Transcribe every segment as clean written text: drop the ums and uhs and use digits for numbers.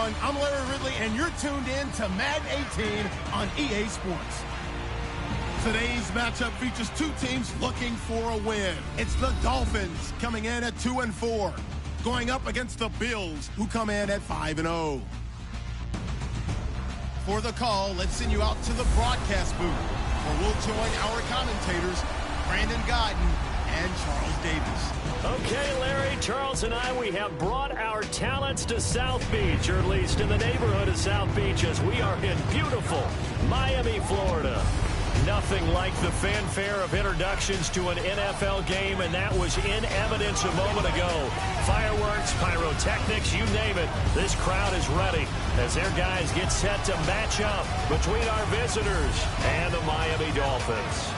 everyone. I'm Larry Ridley, and you're tuned in to Madden 18 on EA Sports. Today's matchup features two teams looking for a win. It's the Dolphins coming in at 2-4, going up against the Bills, who come in at 5-0. For the call, let's send you out to the broadcast booth, where we'll join our commentators, Brandon Godden and Charles Davis. Okay, Larry, Charles and I, we have brought our talents to South Beach, or at least in the neighborhood of South Beach, as we are in beautiful Miami, Florida. Nothing like the fanfare of introductions to an NFL game, and that was in evidence a moment ago. Fireworks, pyrotechnics, you name it. This crowd is ready as their guys get set to match up between our visitors and the Miami Dolphins.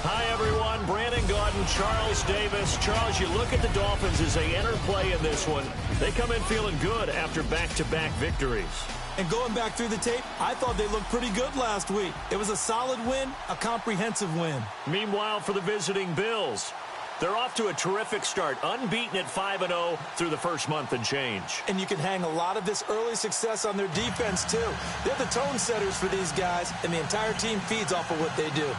Hi, everyone. Brandon Godden, Charles Davis. Charles, you look at the Dolphins as they enter play in this one. They come in feeling good after back-to-back victories. And going back through the tape, I thought they looked pretty good last week. It was a solid win, a comprehensive win. Meanwhile, for the visiting Bills, they're off to a terrific start, unbeaten at 5-0 through the first month and change. And you can hang a lot of this early success on their defense, too. They're the tone setters for these guys, and the entire team feeds off of what they do.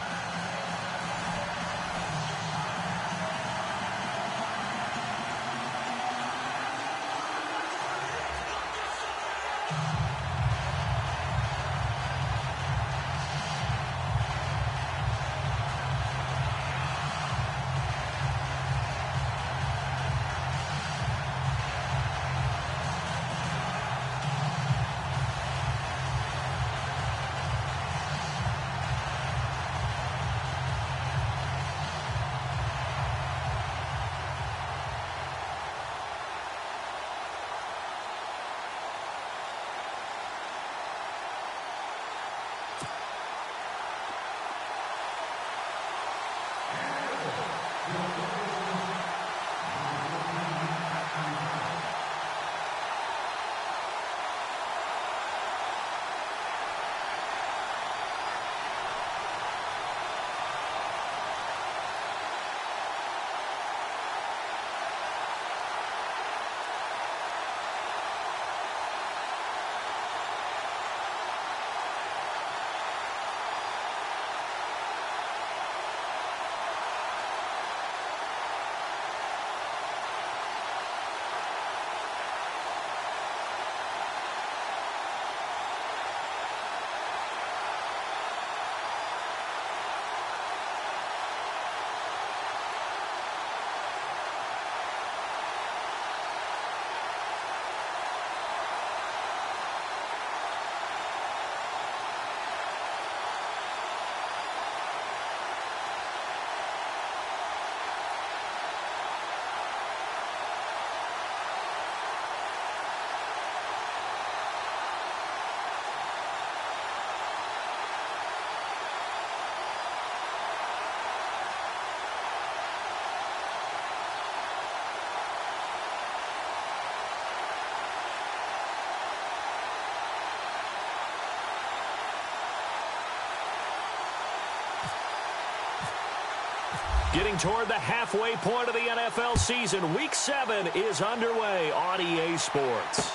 Getting toward the halfway point of the NFL season, Week 7 is underway on EA Sports.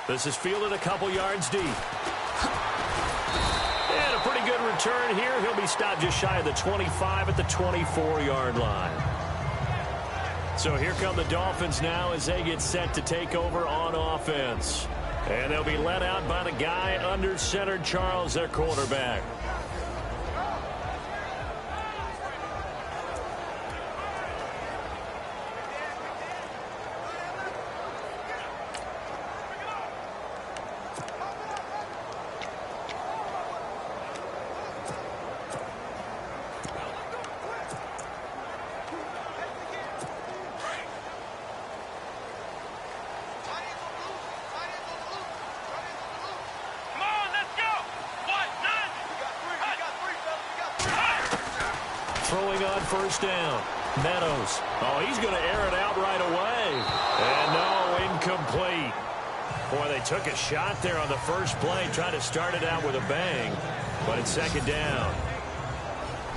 This is fielded a couple yards deep. And a pretty good return here. He'll be stopped just shy of the 25 at the 24-yard line. So here come the Dolphins now as they get set to take over on offense. And they'll be led out by the guy under center, Charles, their quarterback. Throwing on first down. Meadows. Oh, he's going to air it out right away. And no, incomplete. Boy, they took a shot there on the first play, trying to start it out with a bang. But it's second down.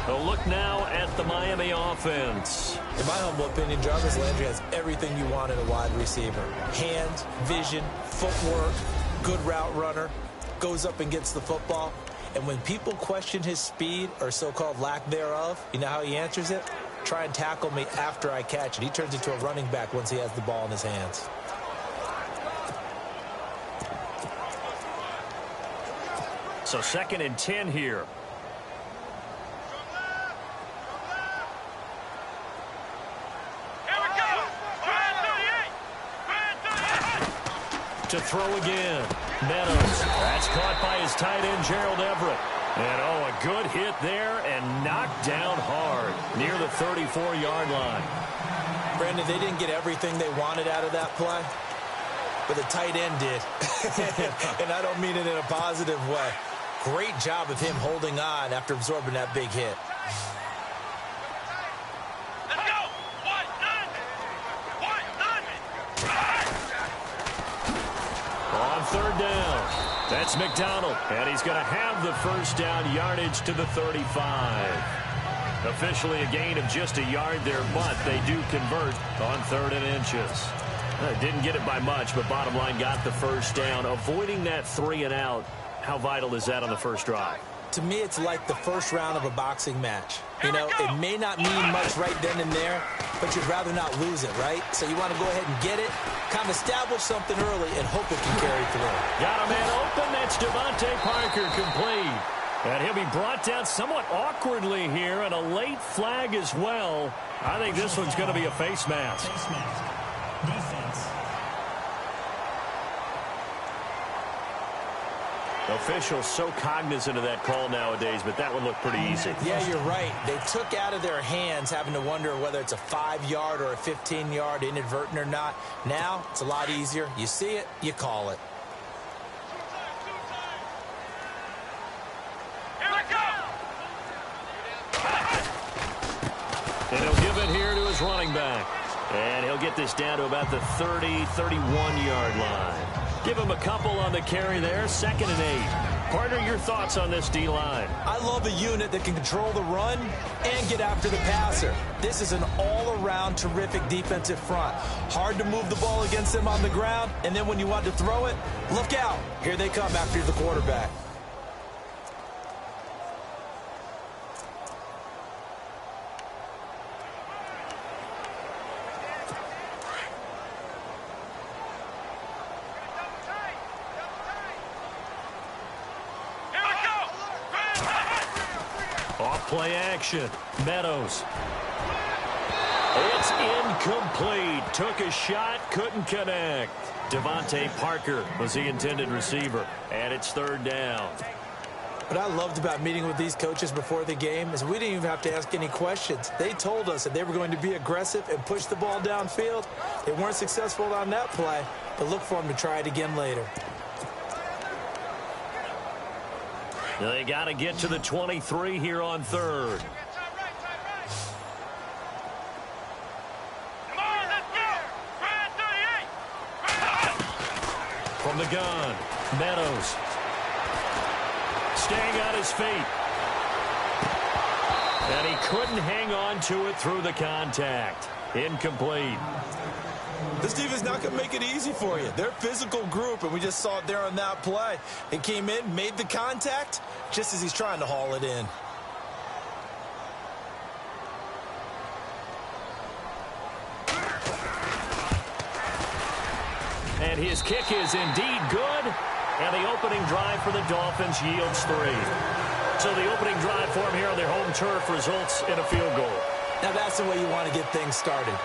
A look now at the Miami offense. In my humble opinion, Jarvis Landry has everything you want in a wide receiver. Hands, vision, footwork, good route runner, goes up and gets the football. And when people question his speed or so-called lack thereof, you know how he answers it? Try and tackle me after I catch it. He turns into a running back once he has the ball in his hands. So 2nd and 10 here. To throw again. Meadows. That's caught by his tight end, Gerald Everett. And, oh, a good hit there and knocked down hard near the 34-yard line. Brandon, they didn't get everything they wanted out of that play, but the tight end did. And I don't mean it in a positive way. Great job of him holding on after absorbing that big hit. On 3rd down, that's McDonald, and he's going to have the first down yardage to the 35. Officially a gain of just a yard there, but they do convert on 3rd and inches. Didn't get it by much, but bottom line got the first down. Avoiding that 3 and out, how vital is that on the first drive? To me, it's like the first round of a boxing match. You know, it may not mean much right then and there, but you'd rather not lose it, right? So you want to go ahead and get it, kind of establish something early, and hope it can carry through. Got a man open. That's Devontae Parker, complete. And he'll be brought down somewhat awkwardly here, and a late flag as well. I think this one's going to be a face mask. Face mask. Defense. Officials so cognizant of that call nowadays, but that one looked pretty easy. Yeah, you're right. They took out of their hands having to wonder whether it's a 5-yard or a 15-yard inadvertent or not. Now, it's a lot easier. You see it, you call it. And he'll give it here to his running back. And he'll get this down to about the 30, 31-yard line. Give him a couple on the carry there, 2nd and 8. Partner, your thoughts on this D-line? I love a unit that can control the run and get after the passer. This is an all-around terrific defensive front. Hard to move the ball against them on the ground, and then when you want to throw it, look out. Here they come after the quarterback. Play action. Meadows. It's incomplete. Took a shot, couldn't connect. Devontae Parker was the intended receiver, and it's 3rd down. What I loved about meeting with these coaches before the game is we didn't even have to ask any questions. They told us that they were going to be aggressive and push the ball downfield. They weren't successful on that play, but look for them to try it again later. They got to get to the 23 here on 3rd. From the gun, Meadows. Staying on his feet. And he couldn't hang on to it through the contact. Incomplete. This defense not going to make it easy for you. They're a physical group, and we just saw it there on that play. He came in, made the contact, just as he's trying to haul it in. And his kick is indeed good. And the opening drive for the Dolphins yields 3. So the opening drive for him here on their home turf results in a field goal. Now that's the way you want to get things started.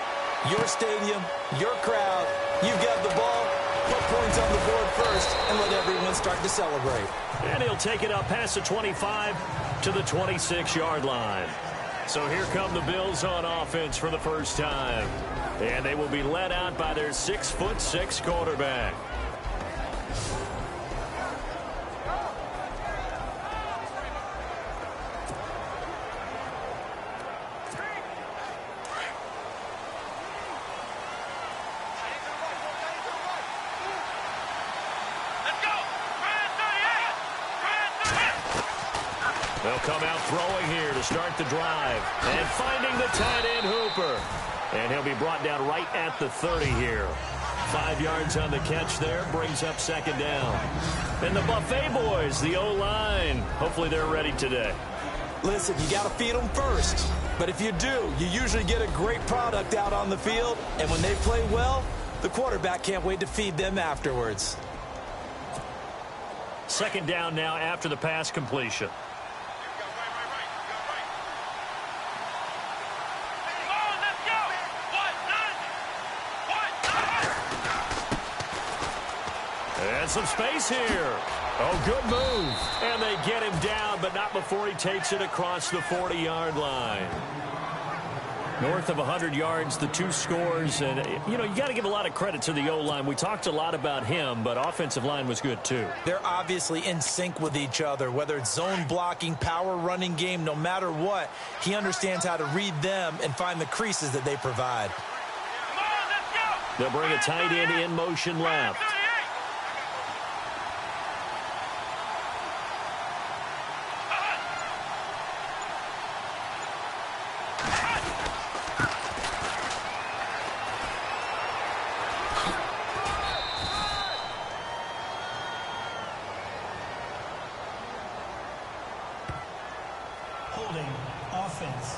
Your stadium, your crowd, you've got the ball, put points on the board first, and let everyone start to celebrate. And he'll take it up past the 25 to the 26-yard line. So here come the Bills on offense for the first time. And they will be led out by their 6'6" quarterback. They'll come out throwing here to start the drive. And finding the tight end Hooper. And he'll be brought down right at the 30 here. 5 yards on the catch there, brings up second down. And the Buffet boys, the O-line, hopefully they're ready today. Listen, you got to feed them first. But if you do, you usually get a great product out on the field. And when they play well, the quarterback can't wait to feed them afterwards. Second down now after the pass completion. And some space here. Oh, good move. And they get him down, but not before he takes it across the 40-yard line. North of 100 yards, the 2 scores. And, you know, you got to give a lot of credit to the O-line. We talked a lot about him, but offensive line was good, too. They're obviously in sync with each other, whether it's zone blocking, power running game, no matter what. He understands how to read them and find the creases that they provide. They'll bring a tight end in motion left. Holding offense.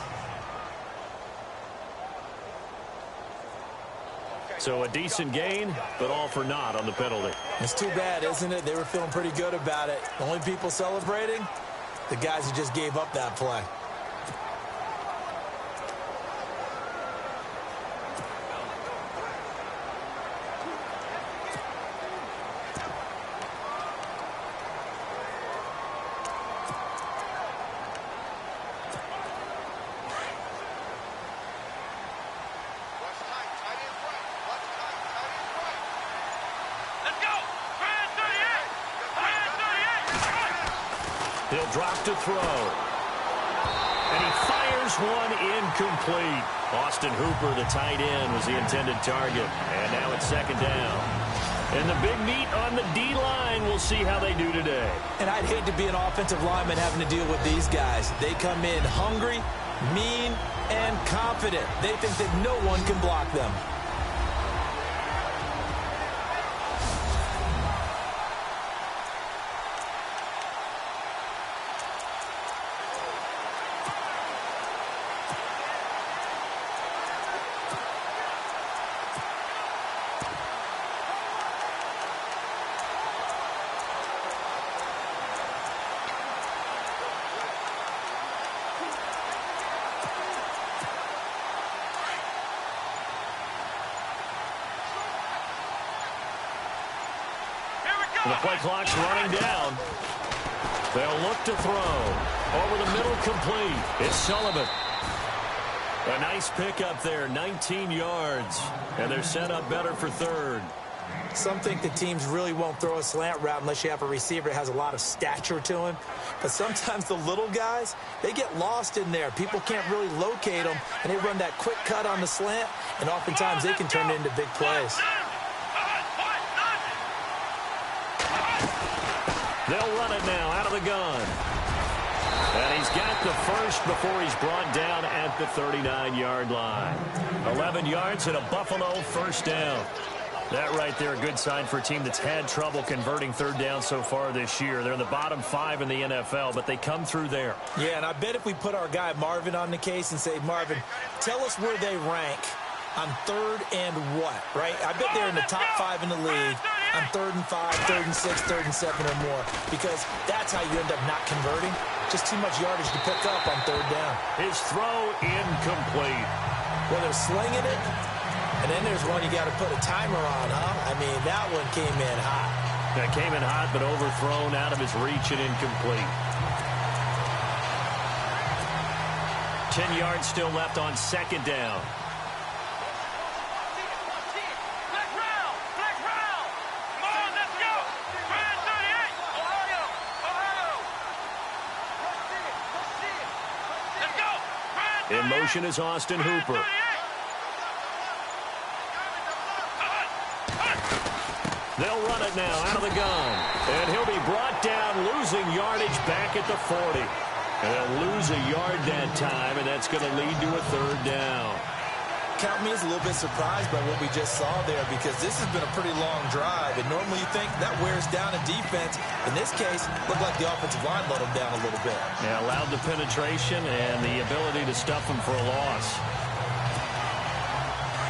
So a decent gain, but all for naught on the penalty. It's too bad, isn't it? They were feeling pretty good about it. The only people celebrating, the guys who just gave up that play. He'll drop to throw. And he fires one incomplete. Austin Hooper, the tight end, was the intended target. And now it's second down. And the big meat on the D-line. We'll see how they do today. And I'd hate to be an offensive lineman having to deal with these guys. They come in hungry, mean, and confident. They think that no one can block them. The play clock's running down. They'll look to throw. Over the middle, complete. It's Sullivan. A nice pickup there, 19 yards. And they're set up better for third. Some think the teams really won't throw a slant route unless you have a receiver that has a lot of stature to him. But sometimes the little guys, they get lost in there. People can't really locate them, and they run that quick cut on the slant, and oftentimes they can turn it into big plays. They'll run it now out of the gun. And he's got the first before he's brought down at the 39-yard line. 11 yards and a Buffalo first down. That right there, a good sign for a team that's had trouble converting third down so far this year. They're in the bottom 5 in the NFL, but they come through there. Yeah, and I bet if we put our guy Marvin on the case and say, Marvin, tell us where they rank on third and what, right? I bet they're in the top 5 in the league on 3rd and 5, 3rd and 6, 3rd and 7 or more, because that's how you end up not converting. Just too much yardage to pick up on third down. His throw incomplete. Well, they're slinging it, and then there's one you got to put a timer on, huh? I mean, that one came in hot. That came in hot, but overthrown out of his reach and incomplete. 10 yards still left on second down. In motion is Austin Hooper. They'll run it now out of the gun. And he'll be brought down, losing yardage back at the 40. And they'll lose a yard that time, and that's going to lead to a third down. Count me as a little bit surprised by what we just saw there, because this has been a pretty long drive, and normally you think that wears down a defense. In this case, looked like the offensive line let them down a little bit. Yeah, allowed the penetration and the ability to stuff them for a loss.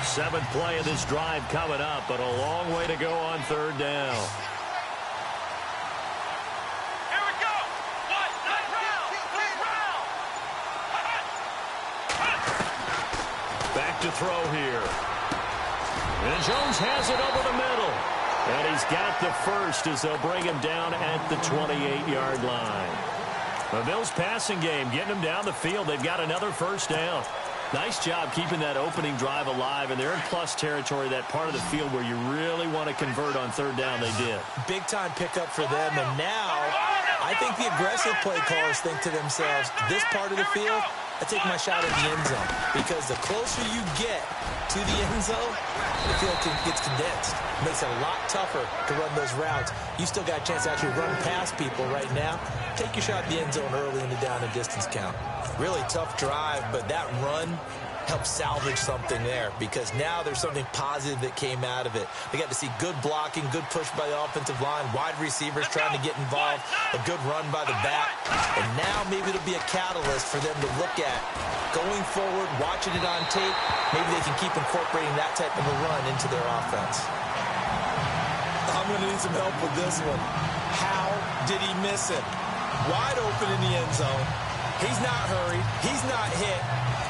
Seventh play of this drive coming up, but a long way to go on third down. Back to throw here. And Jones has it over the middle. And he's got the first as they'll bring him down at the 28-yard line. The Bills passing game, getting them down the field. They've got another first down. Nice job keeping that opening drive alive, and they're in plus territory, that part of the field where you really want to convert on third down. They did. Big-time pickup for them, and now I think the aggressive play callers think to themselves, this part of the field, I take my shot at the end zone, because the closer you get to the end zone, the field gets condensed. It makes it a lot tougher to run those routes. You still got a chance to actually run past people right now. Take your shot at the end zone early in the down and distance count. Really tough drive, but that run helped salvage something there, because now there's something positive that came out of it. They got to see good blocking, good push by the offensive line, wide receivers trying to get involved, a good run by the back, and now maybe it'll be a catalyst for them to look at going forward, watching it on tape. Maybe they can keep incorporating that type of a run into their offense. I'm going to need some help with this one. How did he miss it? Wide open in the end zone. He's not hurried. He's not hit.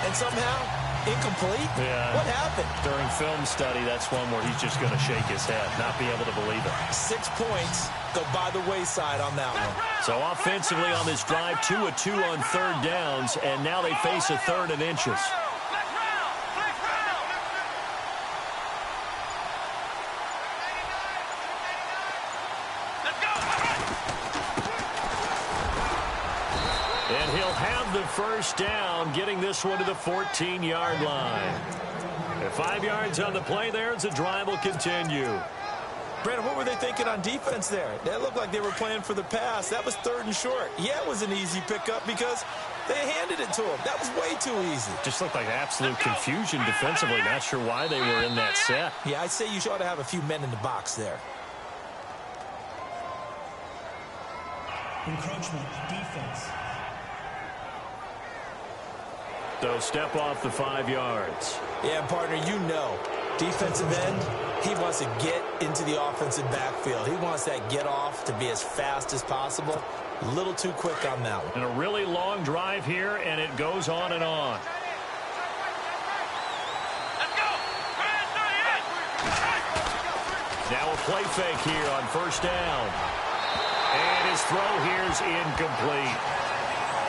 And somehow, incomplete? Yeah. What happened? During film study, that's one where he's just going to shake his head, not be able to believe it. 6 points go by the wayside on that one. So offensively on this drive, 2 of 2 on third downs, and now they face a third and inches. And he'll have the first down, getting this one to the 14-yard line. And 5 yards on the play there as the drive will continue. Brandon, what were they thinking on defense there? That looked like they were playing for the pass. That was third and short. Yeah, it was an easy pickup because they handed it to him. That was way too easy. Just looked like absolute confusion defensively. Not sure why they were in that set. Yeah, I'd say you ought to have a few men in the box there. Encroachment, defense. So step off the 5 yards. Yeah, partner, you know, defensive end, he wants to get into the offensive backfield. He wants that get off to be as fast as possible. A little too quick on that one. And a really long drive here, and it goes on and on. Let's go! Now a play fake here on first down. And his throw here's incomplete.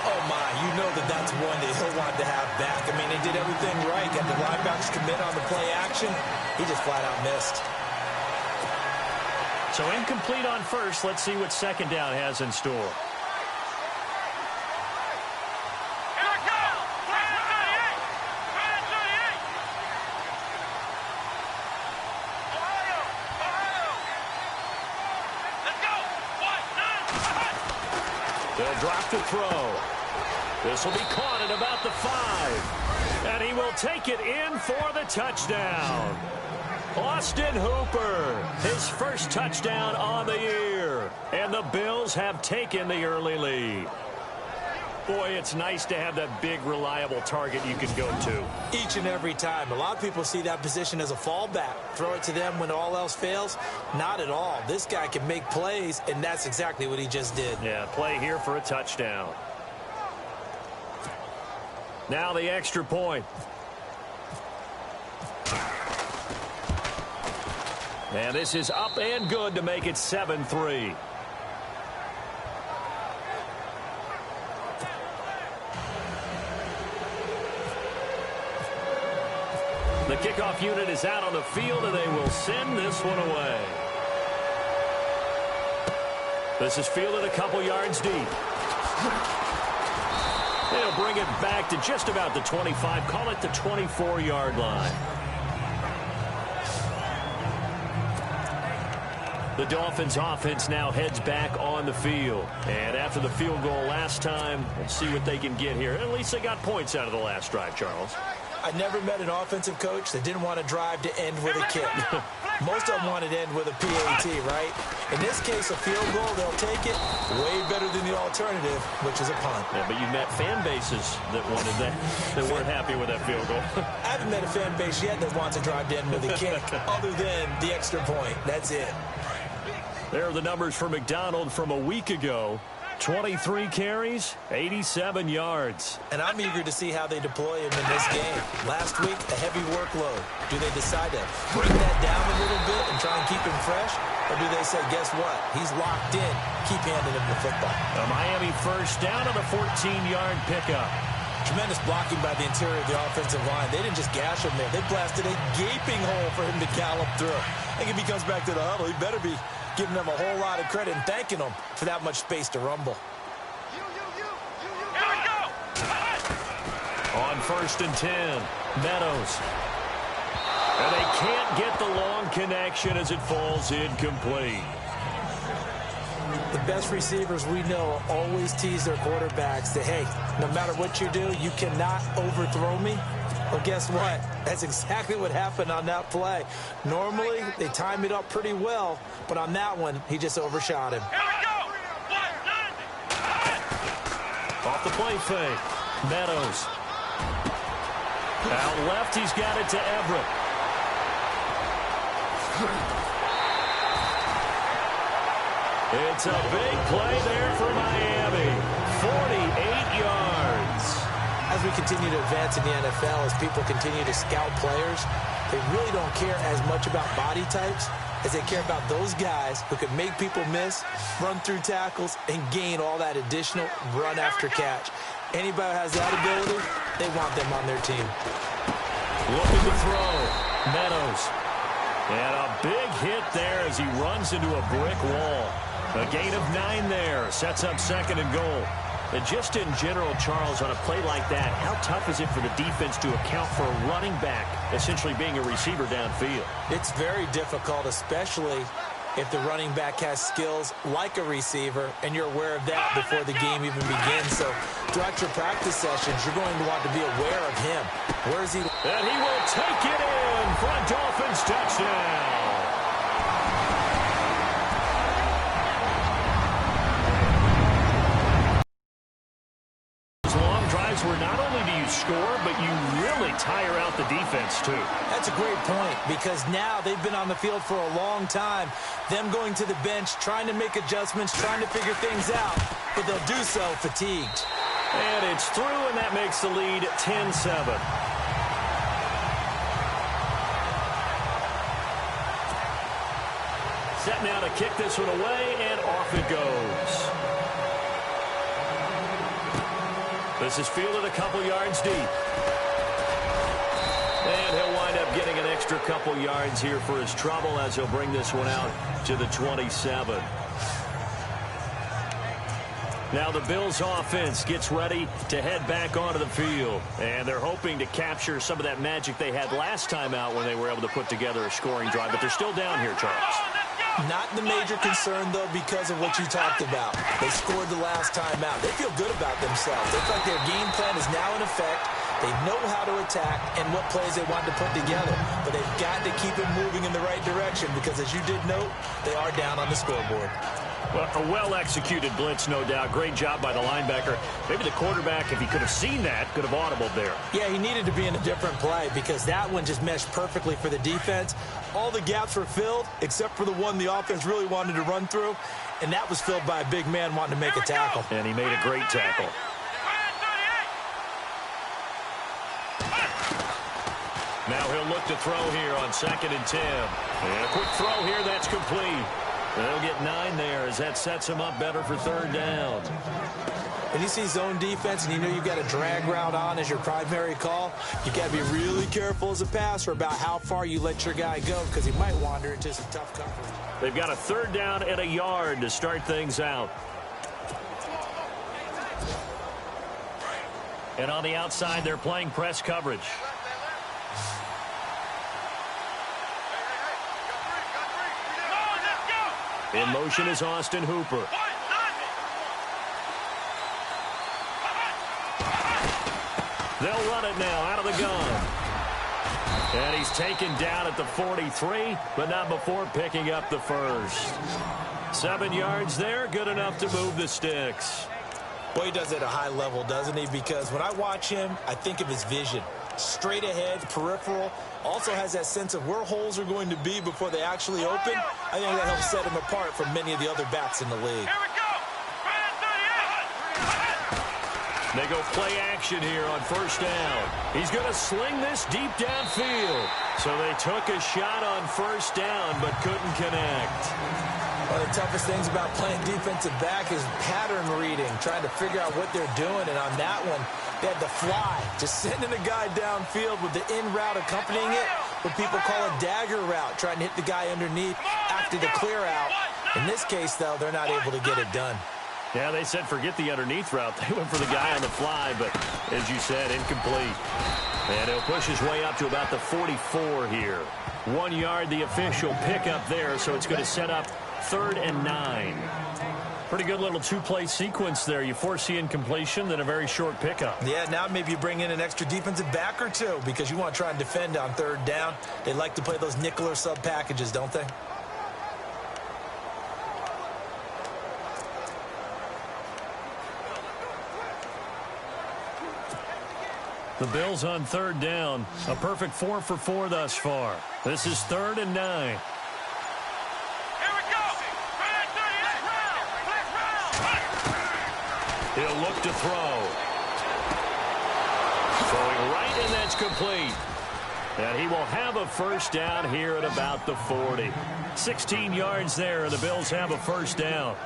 Oh, my, you know that's one that he'll want to have back. I mean, they did everything right. Got the linebackers commit on the play action. He just flat out missed. So incomplete on first. Let's see what second down has in store. They'll drop the throw. This will be caught at about the 5. And he will take it in for the touchdown. Austin Hooper, his first touchdown on the year. And the Bills have taken the early lead. Boy, it's nice to have that big, reliable target you can go to. Each and every time. A lot of people see that position as a fallback. Throw it to them when all else fails. Not at all. This guy can make plays, and that's exactly what he just did. Yeah, play here for a touchdown. Now the extra point. And this is up and good to make it 7-3. The kickoff unit is out on the field, and they will send this one away. This is fielded a couple yards deep. They'll bring it back to just about the 25, call it the 24-yard line. The Dolphins offense now heads back on the field. And after the field goal last time, let's see what they can get here. At least they got points out of the last drive, Charles. I never met an offensive coach that didn't want to drive to end with a kick. Most of them wanted to end with a PAT, right? In this case, a field goal, they'll take it way better than the alternative, which is a punt. Yeah, but you've met fan bases that wanted that, that weren't happy with that field goal. I haven't met a fan base yet that wants to drive to end with a kick other than the extra point. That's it. There are the numbers for McDonald from a week ago. 23 carries, 87 yards. And I'm eager to see how they deploy him in this game. Last week, a heavy workload. Do they decide to bring that down a little bit and try and keep him fresh? Or do they say, guess what? He's locked in. Keep handing him the football. A Miami first down on a 14-yard pickup. Tremendous blocking by the interior of the offensive line. They didn't just gash him there. They blasted a gaping hole for him to gallop through. I think if he comes back to the huddle, he better be giving them a whole lot of credit and thanking them for that much space to rumble. On 1st and 10, Meadows. And they can't get the long connection as it falls incomplete. The best receivers we know always tease their quarterbacks that, hey, no matter what you do, you cannot overthrow me. Well, guess what? That's exactly what happened on that play. Normally, they time it up pretty well, but on that one, he just overshot him. Off the play fake, Meadows. Out left, he's got it to Everett. It's a big play there for Miami. 48 yards. As we continue to advance in the NFL, as people continue to scout players, they really don't care as much about body types as they care about those guys who can make people miss, run through tackles, and gain all that additional run after catch. Anybody who has that ability, they want them on their team. Looking to throw. Meadows. And a big hit there as he runs into a brick wall. A gain of 9 there. Sets up 2nd and goal. And just in general, Charles, on a play like that, how tough is it for the defense to account for a running back essentially being a receiver downfield? It's very difficult, especially if the running back has skills like a receiver, and you're aware of that before the game even begins. So throughout your practice sessions, you're going to want to be aware of him. Where is he? And he will take it in for a Dolphins touchdown. Where not only do you score, but you really tire out the defense, too. That's a great point, because now they've been on the field for a long time. Them going to the bench, trying to make adjustments, trying to figure things out, but they'll do so fatigued. And it's through, and that makes the lead 10-7. Set now to kick this one away, and off it goes. This is fielded a couple yards deep. And he'll wind up getting an extra couple yards here for his trouble as he'll bring this one out to the 27. Now the Bills offense gets ready to head back onto the field. And they're hoping to capture some of that magic they had last time out when they were able to put together a scoring drive. But they're still down here, Charles. Not the major concern, though, because of what you talked about. They scored the last time out. They feel good about themselves. They feel like their game plan is now in effect. They know how to attack and what plays they want to put together. But they've got to keep it moving in the right direction because, as you did note, they are down on the scoreboard. Well, a well-executed blitz, no doubt. Great job by the linebacker. Maybe the quarterback, if he could have seen that, could have audibled there. Yeah, he needed to be in a different play because that one just meshed perfectly for the defense. All the gaps were filled except for the one the offense really wanted to run through, and that was filled by a big man wanting to make a tackle. And he made a great tackle. Now he'll look to throw here on 2nd and 10. And a quick throw here, that's complete. They'll get 9 there as that sets him up better for 3rd down. When you see zone defense and you know you've got a drag route on as your primary call, you got to be really careful as a passer about how far you let your guy go because he might wander into some tough coverage. They've got a 3rd down and a yard to start things out. And on the outside, they're playing press coverage. In motion is Austin Hooper. They'll run it now out of the gun. And he's taken down at the 43, but not before picking up the first. 7 yards there, good enough to move the sticks. Boy, he does it at a high level, doesn't he? Because when I watch him, I think of his vision. Straight ahead, peripheral. Also has that sense of where holes are going to be before they actually open. I think that helps set him apart from many of the other backs in the league. They go play action here on first down. He's going to sling this deep downfield. So they took a shot on first down but couldn't connect. One of the toughest things about playing defensive back is pattern reading, trying to figure out what they're doing. And on that one, they had the fly, just sending a guy downfield with the in route accompanying it, what people call a dagger route, trying to hit the guy underneath after the clear out. In this case, though, they're not able to get it done. Yeah, they said forget the underneath route. They went for the guy on the fly, but as you said, incomplete. And he'll push his way up to about the 44 here. 1 yard, the official pickup there, so it's going to set up 3rd and 9. Pretty good little two-play sequence there. You force the incompletion, then a very short pickup. Yeah, now maybe you bring in an extra defensive back or two because you want to try and defend on 3rd down. They like to play those nickel or sub packages, don't they? The Bills on 3rd down. A perfect 4 for 4 thus far. This is 3rd and 9. He'll look to throw. Throwing right, and that's complete. And he will have a first down here at about the 40. 16 yards there, and the Bills have a first down.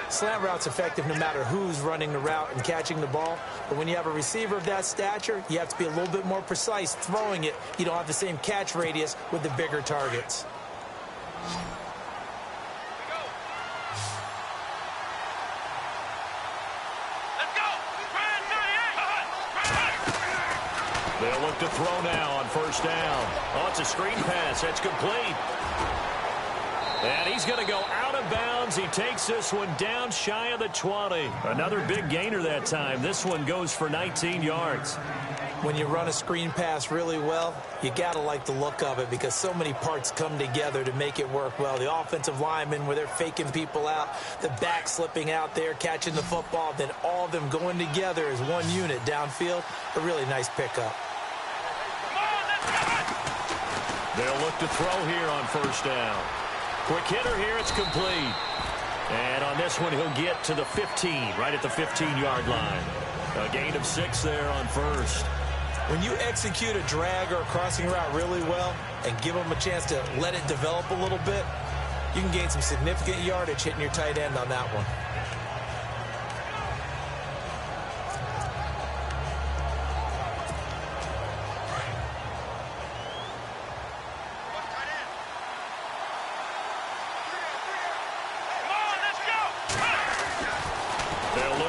Slant route's effective no matter who's running the route and catching the ball. But when you have a receiver of that stature, you have to be a little bit more precise throwing it. You don't have the same catch radius with the bigger targets. They'll look to throw now on first down. Oh, it's a screen pass. That's complete. And he's going to go out of bounds. He takes this one down shy of the 20. Another big gainer that time. This one goes for 19 yards. When you run a screen pass really well, you got to like the look of it because so many parts come together to make it work well. The offensive linemen where they're faking people out, the back slipping out there, catching the football, then all of them going together as one unit downfield. A really nice pickup. They'll look to throw here on first down. Quick hitter here, it's complete. And on this one, he'll get to the 15, right at the 15-yard line. A gain of 6 there on first. When you execute a drag or a crossing route really well and give them a chance to let it develop a little bit, you can gain some significant yardage hitting your tight end on that one.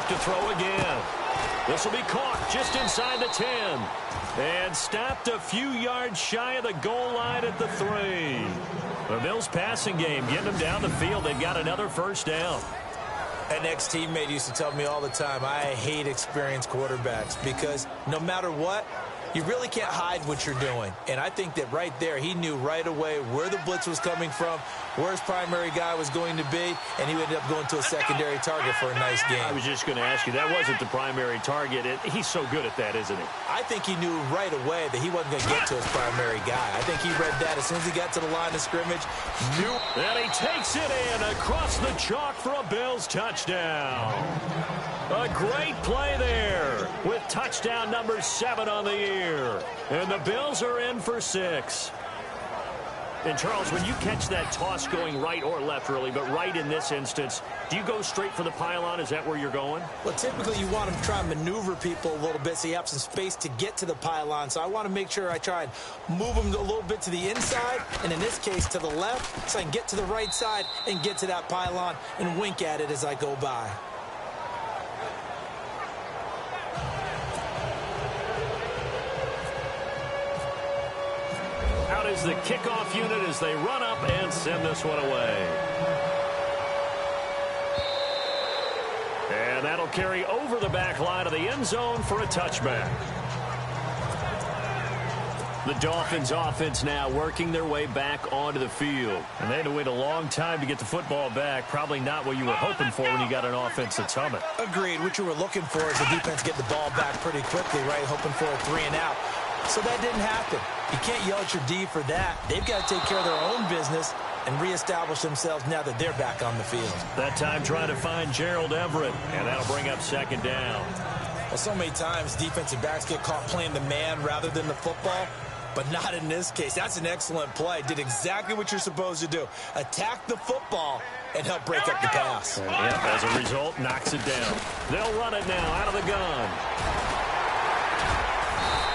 To throw again. This will be caught just inside the 10 and stopped a few yards shy of the goal line at the 3. The Bills passing game getting them down the field. They've got another first down. An ex-teammate used to tell me all the time, I hate experienced quarterbacks because no matter what, you really can't hide what you're doing. And I think that right there, he knew right away where the blitz was coming from, where his primary guy was going to be, and he ended up going to a secondary target for a nice game. I was just going to ask you, that wasn't the primary target. He's so good at that, isn't he? I think he knew right away that he wasn't going to get to his primary guy. I think he read that as soon as he got to the line of scrimmage. And he takes it in across the chalk for a Bills touchdown. A great play there with touchdown number 7 on the year. And the Bills are in for 6. And, Charles, when you catch that toss going right or left, really, but right in this instance, do you go straight for the pylon? Is that where you're going? Well, typically you want to try and maneuver people a little bit so you have some space to get to the pylon. So I want to make sure I try and move them a little bit to the inside, and in this case to the left, so I can get to the right side and get to that pylon and wink at it as I go by. Out is the kickoff unit as they run up and send this one away. And that'll carry over the back line of the end zone for a touchback. The Dolphins offense now working their way back onto the field. And they had to wait a long time to get the football back. Probably not what you were hoping for when you got an offense that's humming. Agreed. What you were looking for is the defense get the ball back pretty quickly, right? Hoping for a 3-and-out. So that didn't happen. You can't yell at your D for that. They've got to take care of their own business and reestablish themselves now that they're back on the field. That time trying to find Gerald Everett, and that'll bring up second down. Well, so many times defensive backs get caught playing the man rather than the football, but not in this case. That's an excellent play. Did exactly what you're supposed to do. Attack the football and help break up the pass. And yep, as a result, knocks it down. They'll run it now out of the gun.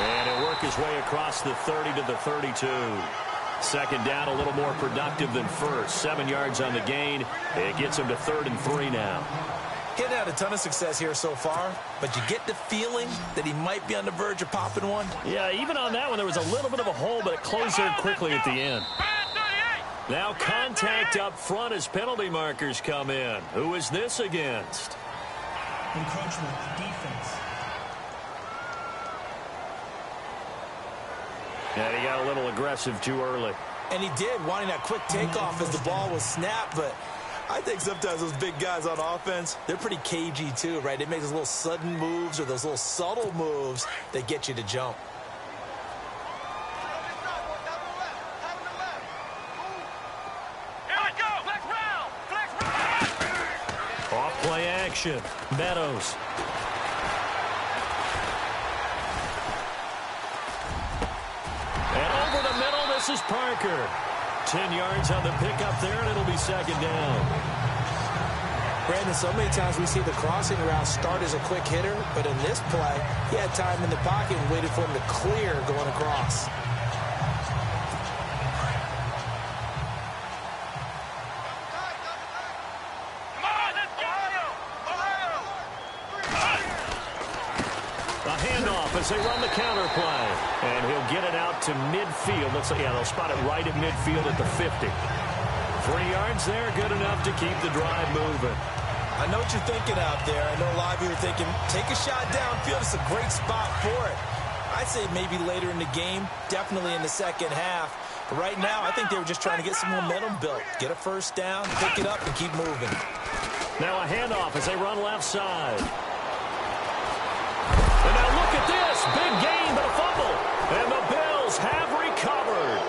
And he'll work his way across the 30 to the 32. Second down, a little more productive than first. 7 yards on the gain. It gets him to 3rd and 3 now. He's had a ton of success here so far, but you get the feeling that he might be on the verge of popping one. Yeah, even on that one, there was a little bit of a hole, but it closed there quickly at the end. Now contact up front as penalty markers come in. Who is this against? Encroachment, defense. And he got a little aggressive too early. And he did, wanting that quick takeoff as the ball was snapped, but I think sometimes those big guys on offense, they're pretty cagey too, right? They make those little sudden moves or those little subtle moves that get you to jump. Off play action. Meadows. And over the middle, this is Parker. 10 yards on the pickup there, and it'll be second down. Brandon, so many times we see the crossing route start as a quick hitter, but in this play, he had time in the pocket and waited for him to clear going across. As they run the counter play. And he'll get it out to midfield. Looks like, yeah, they'll spot it right at midfield at the 50. 3 yards there, good enough to keep the drive moving. I know what you're thinking out there. I know a lot of you are thinking, take a shot downfield. It's a great spot for it. I'd say maybe later in the game, definitely in the second half. But right now, I think they were just trying to get some momentum built. Get a first down, pick it up, and keep moving. Now a handoff as they run left side. And now look at this. Big gain, but a fumble. And the Bills have recovered.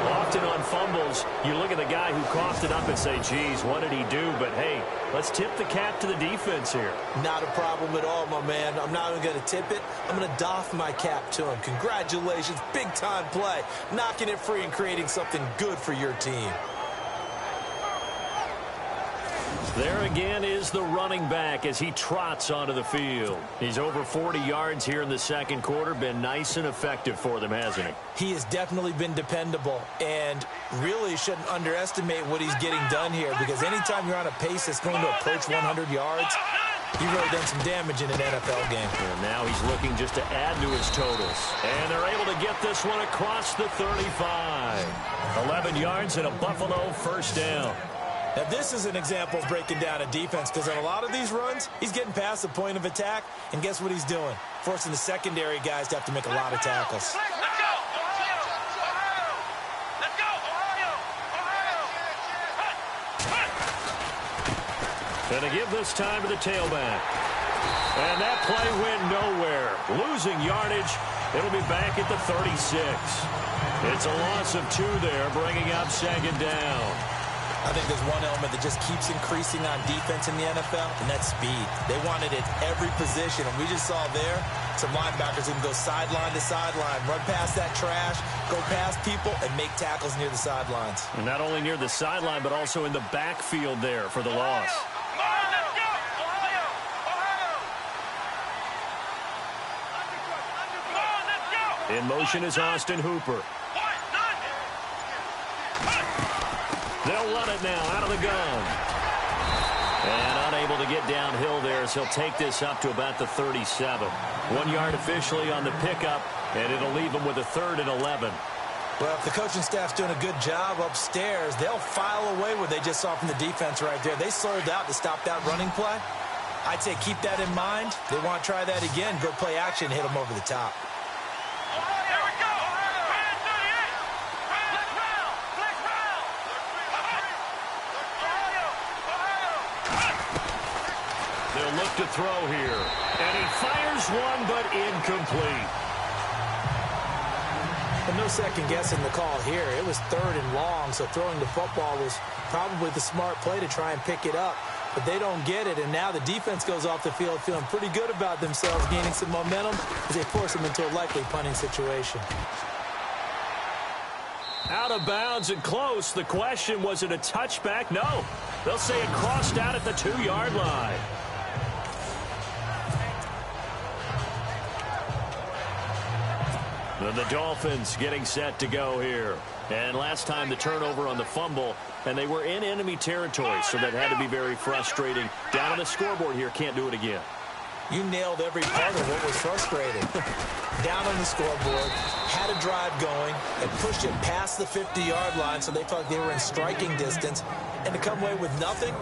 Often on fumbles, you look at the guy who coughed it up and say, geez, what did he do? But, hey, let's tip the cap to the defense here. Not a problem at all, my man. I'm not even going to tip it. I'm going to doff my cap to him. Congratulations. Big-time play. Knocking it free and creating something good for your team. There again is the running back as he trots onto the field. He's over 40 yards here in the second quarter. Been nice and effective for them, hasn't he? He has definitely been dependable, and really shouldn't underestimate what he's getting done here, because anytime you're on a pace that's going to approach 100 yards, you've really done some damage in an NFL game. And now he's looking just to add to his totals. And they're able to get this one across the 35. 11 yards and a Buffalo first down. Now, this is an example of breaking down a defense, because on a lot of these runs, he's getting past the point of attack, and guess what he's doing? Forcing the secondary guys to have to make a lot of tackles. Let's go, Ohio! And they give this time to the tailback. And that play went nowhere. Losing yardage. It'll be back at the 36. It's a loss of 2 there, bringing up second down. I think there's one element that just keeps increasing on defense in the NFL, and that's speed. They want it at every position, and we just saw there some linebackers who can go sideline to sideline, run past that trash, go past people, and make tackles near the sidelines. And not only near the sideline, but also in the backfield there for the loss. In motion is Austin Hooper. They'll run it now out of the gun. And unable to get downhill there, so he'll take this up to about the 37. 1 yard officially on the pickup, and it'll leave him with a 3rd and 11. Well, if the coaching staff's doing a good job upstairs, they'll file away what they just saw from the defense right there. They sold out to stop that running play. I'd say keep that in mind. They want to try that again. Go play action, hit them over the top. Here we go. They'll look to throw here. And he fires one, but incomplete. And no second guessing the call here. It was 3rd and long, so throwing the football was probably the smart play to try and pick it up. But they don't get it, and now the defense goes off the field feeling pretty good about themselves, gaining some momentum as they force them into a likely punting situation. Out of bounds and close. The question, was it a touchback? No. They'll say it crossed out at the 2-yard line. And the Dolphins getting set to go here. And last time the turnover on the fumble, and they were in enemy territory, so that had to be very frustrating. Down on the scoreboard here, can't do it again. You nailed every part of what was frustrating. Down on the scoreboard, had a drive going, and pushed it past the 50-yard line, so they felt they were in striking distance. And to come away with nothing,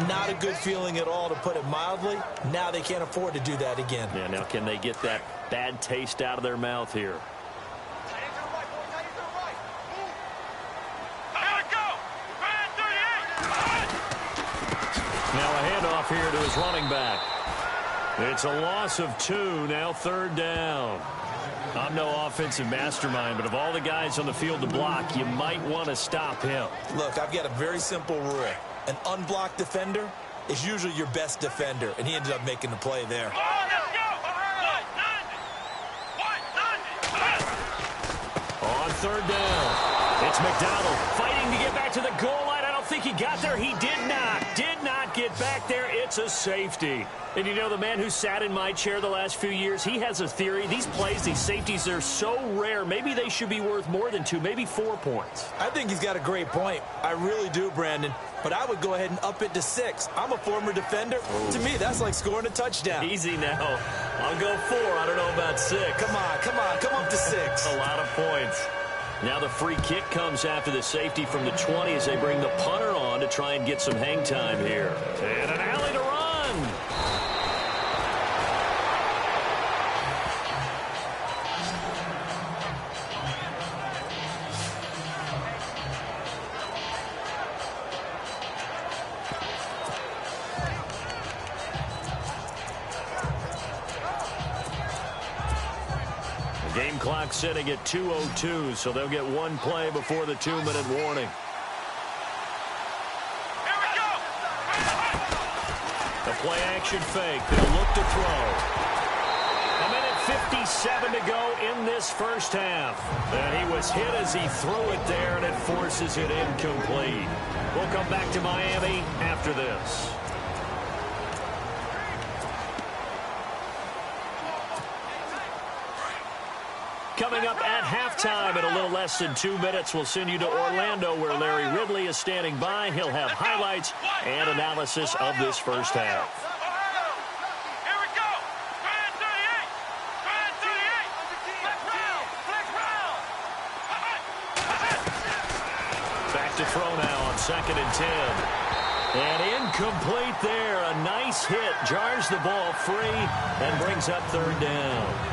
not a good feeling at all, to put it mildly. Now they can't afford to do that again. Yeah, now can they get that bad taste out of their mouth here? Now a handoff here to his running back. It's a loss of 2, now 3rd down. I'm no offensive mastermind, but of all the guys on the field to block, you might want to stop him. Look, I've got a very simple rule. An unblocked defender is usually your best defender, and he ended up making the play there. On 3rd down, it's McDonald fighting to get back to the goal line. I don't think he got there. He did not get back there. It's a safety. And you know, the man who sat in my chair the last few years, he has a theory. These plays, these safeties, they're so rare. Maybe they should be worth more than 2, maybe 4 points. I think he's got a great point. I really do, Brandon. But I would go ahead and up it to 6. I'm a former defender. Ooh. To me, that's like scoring a touchdown. Easy now. I'll go 4. I don't know about 6. Come up to 6. A lot of points. Now the free kick comes after the safety from the 20 as they bring the punter on to try and get some hang time here. And an alley to run. Game clock sitting at 2:02, so they'll get one play before the 2-minute warning. Here we go. The play action fake. They'll look to throw. 1:57 to go in this first half. And he was hit as he threw it there, and it forces it incomplete. We'll come back to Miami after this. Coming up at halftime in a little less than 2 minutes, we'll send you to Orlando, where Larry Ridley is standing by. He'll have highlights and analysis of this first half. Here we go. Brand 38. Brand 38. Flex round. Flex round. Back to throw now on 2nd and 10. And incomplete there. A nice hit. Jars the ball free and brings up 3rd down.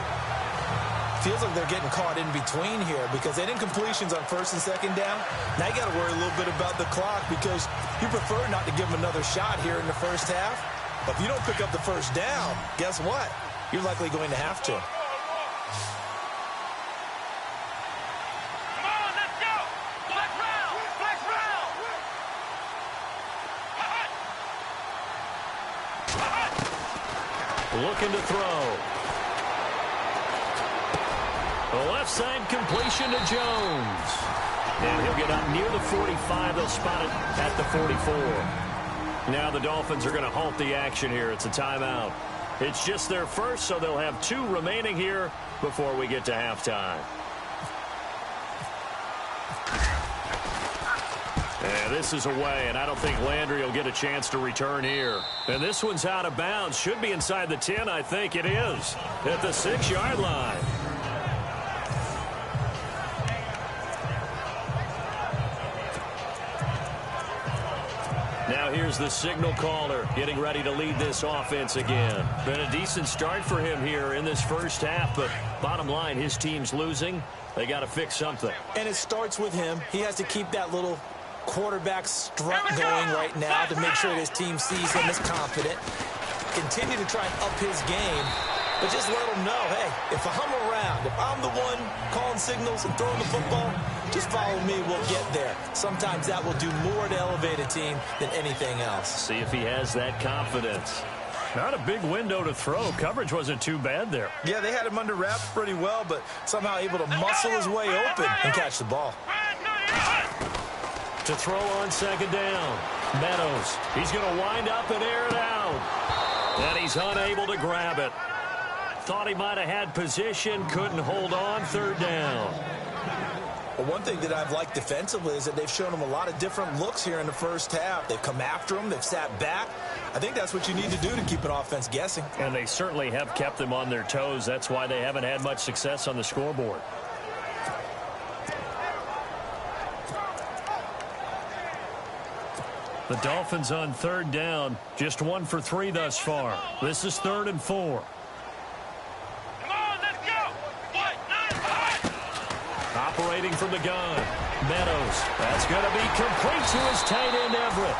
Feels like they're getting caught in between here because they didn't completions on 1st and 2nd down. Now you got to worry a little bit about the clock because you prefer not to give them another shot here in the first half. But if you don't pick up the 1st down, guess what? You're likely going to have to. Come on, let's go. Flex round. Flex round. Looking to throw. The left side completion to Jones. And he'll get up near the 45. They'll spot it at the 44. Now the Dolphins are going to halt the action here. It's a timeout. It's just their first, so they'll have 2 remaining here before we get to halftime. And this is away, and I don't think Landry will get a chance to return here. And this one's out of bounds. Should be inside the 10, I think it is. At the 6-yard line. Now here's the signal caller getting ready to lead this offense again. Been a decent start for him here in this first half, but bottom line, his team's losing. They got to fix something. And it starts with him. He has to keep that little quarterback strut going right now to make sure his team sees him as confident. Continue to try and up his game, but just let him know, hey, if I'm around, if I'm the one calling signals and throwing the football, just follow me, we'll get there. Sometimes that will do more to elevate a team than anything else. See if he has that confidence. Not a big window to throw. Coverage wasn't too bad there. Yeah, they had him under wraps pretty well, but somehow able to muscle his way open and catch the ball. To throw on second down. Meadows. He's going to wind up and air it out. And he's unable to grab it. Thought he might have had position. Couldn't hold on. Third down. Well, one thing that I've liked defensively is that they've shown him a lot of different looks here in the first half. They've come after him. They've sat back. I think that's what you need to do to keep an offense guessing. And they certainly have kept them on their toes. That's why they haven't had much success on the scoreboard. The Dolphins on third down. Just 1 for 3 thus far. This is 3rd and 4. Come on, let's go. Operating from the gun. Meadows. That's going to be complete to his tight end, Everett.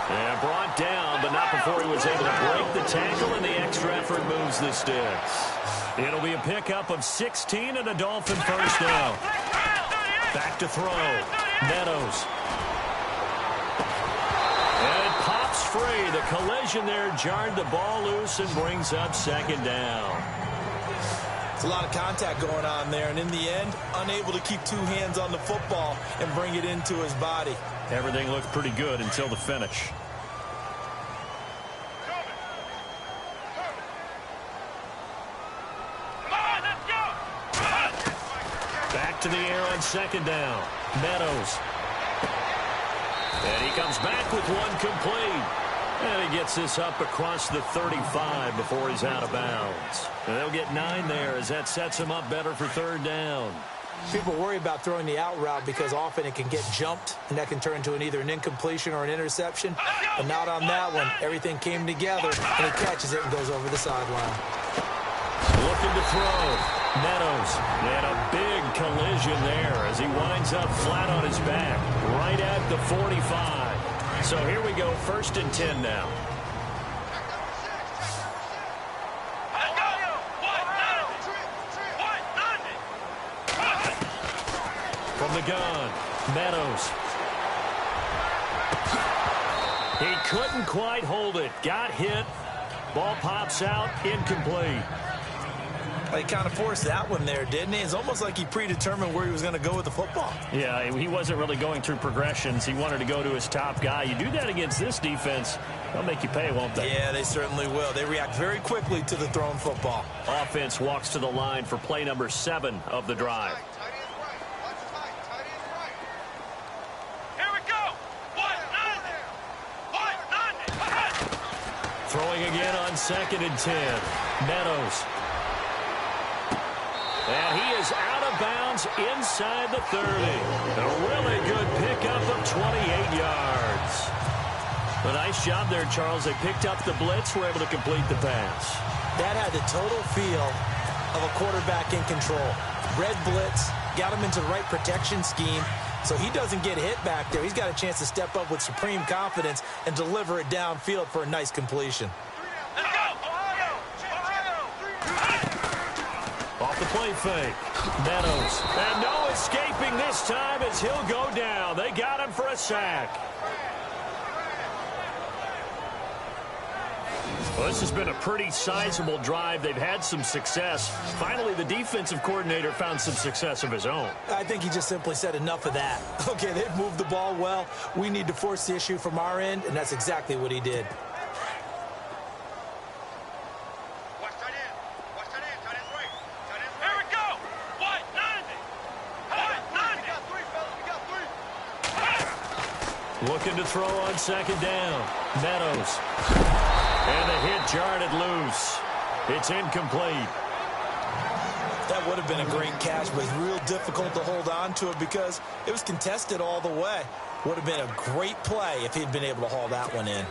And brought down, but not before he was able to break the tackle, and the extra effort moves the sticks. It'll be a pickup of 16 and a Dolphin first down. Back to throw. Meadows. And it pops free. The collision there jarred the ball loose and brings up second down. It's a lot of contact going on there, and in the end, unable to keep two hands on the football and bring it into his body. Everything looked pretty good until the finish. Back to the air on second down. Meadows. And he comes back with one complete. And he gets this up across the 35 before he's out of bounds. And they'll get 9 there as that sets him up better for third down. People worry about throwing the out route because often it can get jumped, and that can turn into either an incompletion or an interception. But not on that one. Everything came together, and he catches it and goes over the sideline. Looking to throw. Meadows. And a big collision there as he winds up flat on his back right at the 45. So here we go, 1st and 10 now. From the gun, Meadows. He couldn't quite hold it. Got hit. Ball pops out, incomplete. He kind of forced that one there, didn't he? It's almost like he predetermined where he was going to go with the football. Yeah, he wasn't really going through progressions. He wanted to go to his top guy. You do that against this defense, they'll make you pay, won't they? Yeah, they certainly will. They react very quickly to the thrown football. Offense walks to the line for play number 7 of the drive. Throwing again on 2nd and 10. Meadows. And he is out of bounds inside the 30. A really good pickup of 28 yards. A nice job there, Charles. They picked up the blitz, were able to complete the pass. That had the total feel of a quarterback in control. Red blitz, got him into the right protection scheme, so he doesn't get hit back there. He's got a chance to step up with supreme confidence and deliver it downfield for a nice completion. Off the play fake. Meadows. And no escaping this time as he'll go down. They got him for a sack. Well, this has been a pretty sizable drive. They've had some success. Finally, the defensive coordinator found some success of his own. I think he just simply said enough of that. Okay, they've moved the ball well. We need to force the issue from our end, and that's exactly what he did. Looking to throw on 2nd down. Meadows. And the hit jarred it loose. It's incomplete. That would have been a great catch, but it's real difficult to hold on to it because it was contested all the way. Would have been a great play if he'd been able to haul that one in.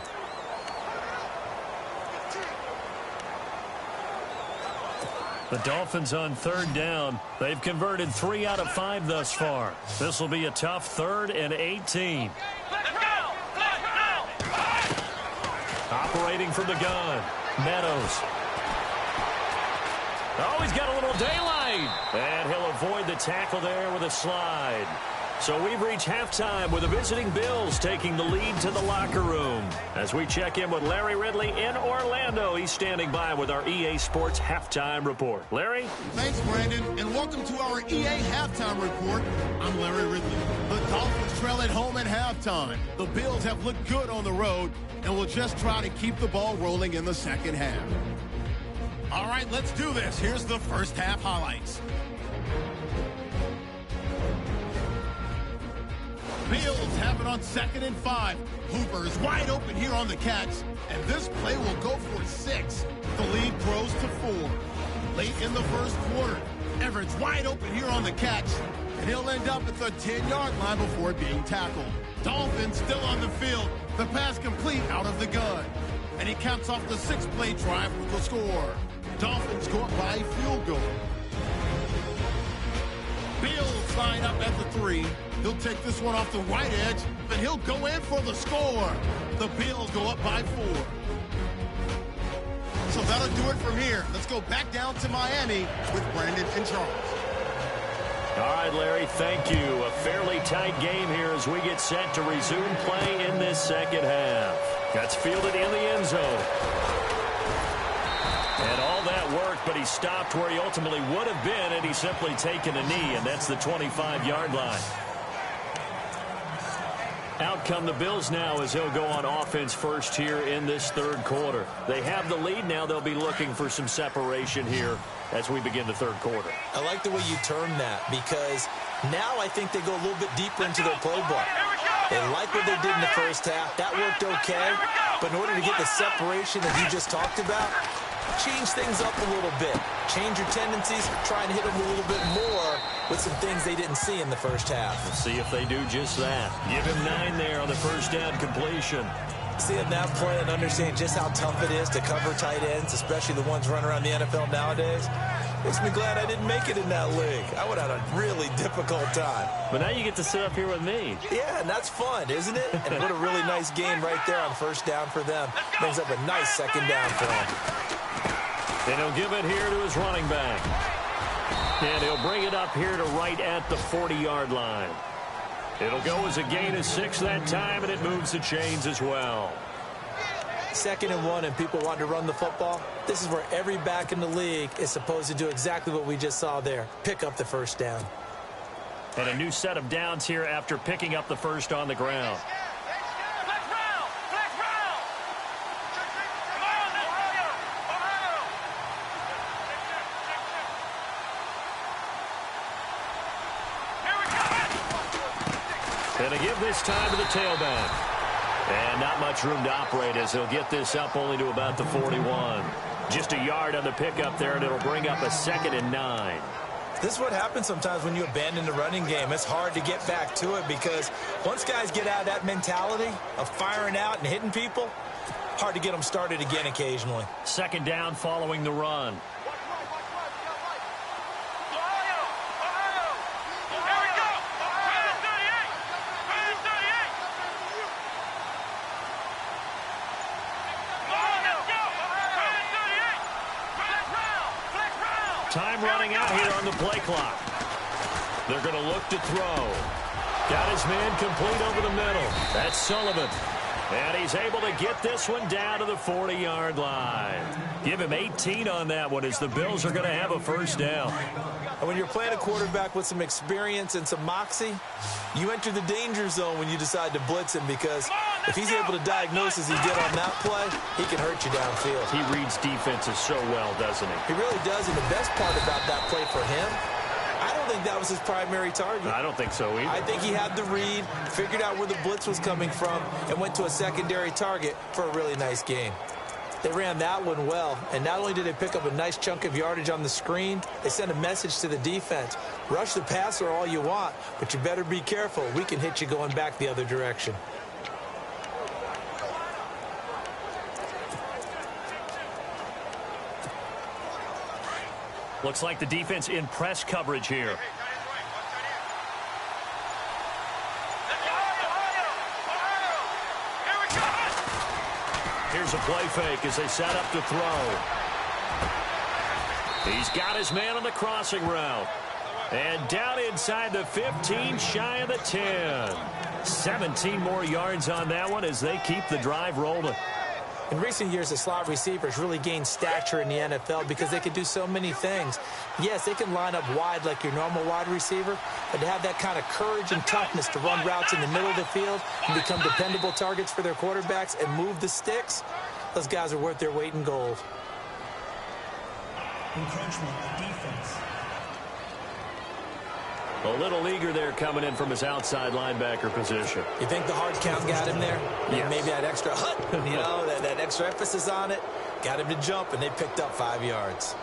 The Dolphins on 3rd down. They've converted 3 out of 5 thus far. This will be a tough 3rd and 18. Operating from the gun, Meadows. Oh, he's got a little daylight. And he'll avoid the tackle there with a slide. So we've reached halftime with the visiting Bills taking the lead to the locker room. As we check in with Larry Ridley in Orlando, he's standing by with our EA Sports Halftime Report. Larry? Thanks, Brandon, and welcome to our EA Halftime Report. I'm Larry Ridley. The Dolphins trail at home at halftime. The Bills have looked good on the road and will just try to keep the ball rolling in the second half. All right, let's do this. Here's the first half highlights. Bills have it on 2nd and 5. Hooper is wide open here on the catch, and this play will go for 6. The lead grows to 4. Late in the first quarter, Everett's wide open here on the catch, and he'll end up at the 10-yard line before being tackled. Dolphins still on the field. The pass complete out of the gun, and he caps off the 6-play drive with the score. Dolphins go up by a field goal. Bills line up at the 3. He'll take this one off the right edge, and he'll go in for the score. The Bills go up by 4. So that'll do it from here. Let's go back down to Miami with Brandon and Charles. All right, Larry, thank you. A fairly tight game here as we get set to resume play in this second half. That's fielded in the end zone. And all that work, but he stopped where he ultimately would have been, and he's simply taken a knee, and that's the 25-yard line. Out come the Bills now as he'll go on offense first here in this 3rd quarter. They have the lead now. They'll be looking for some separation here as we begin the 3rd quarter. I like the way you term that, because now I think they go a little bit deeper into their playbook. They like what they did in the first half. That worked okay. But in order to get the separation that you just talked about, change things up a little bit. Change your tendencies, try and hit them a little bit more with some things they didn't see in the first half. We'll see if they do just that. Give him 9 there on the first down completion. Seeing that play and understanding just how tough it is to cover tight ends, especially the ones running around the NFL nowadays, makes me glad I didn't make it in that league. I would have had a really difficult time. But now you get to sit up here with me. Yeah, and that's fun, isn't it? And what a really nice game right there on first down for them. Brings up a nice second down for them. And he'll give it here to his running back. And he'll bring it up here to right at the 40-yard line. It'll go as a gain of 6 that time, and it moves the chains as well. 2nd and 1, and people want to run the football. This is where every back in the league is supposed to do exactly what we just saw there. Pick up the first down. And a new set of downs here after picking up the first on the ground. And to give this time to the tailback. And not much room to operate as he'll get this up only to about the 41. Just a yard on the pickup there, and it'll bring up a 2nd and 9. This is what happens sometimes when you abandon the running game. It's hard to get back to it because once guys get out of that mentality of firing out and hitting people, hard to get them started again occasionally. 2nd down following the run. Time running out here on the play clock. They're going to look to throw. Got his man complete over the middle. That's Sullivan. And he's able to get this one down to the 40-yard line. Give him 18 on that one as the Bills are going to have a first down. And when you're playing a quarterback with some experience and some moxie, you enter the danger zone when you decide to blitz him, because if he's able to diagnose as he did on that play, he can hurt you downfield. He reads defenses so well, doesn't he? He really does, and the best part about that play for him, I don't think that was his primary target. I don't think so either. I think he had the read, figured out where the blitz was coming from, and went to a secondary target for a really nice game. They ran that one well, and not only did they pick up a nice chunk of yardage on the screen, they sent a message to the defense. Rush the passer all you want, but you better be careful. We can hit you going back the other direction. Looks like the defense in press coverage here. Here's a play fake as they set up to throw. He's got his man on the crossing route. And down inside the 15, shy of the 10. 17 more yards on that one as they keep the drive rolling. In recent years, the slot receivers really gained stature in the NFL because they can do so many things. Yes, they can line up wide like your normal wide receiver, but to have that kind of courage and toughness to run routes in the middle of the field and become dependable targets for their quarterbacks and move the sticks, those guys are worth their weight in gold. Encroachment, defense. A little eager there coming in from his outside linebacker position. You think the hard count got him there? Yes. Maybe that extra that extra emphasis on it got him to jump, and they picked up 5 yards.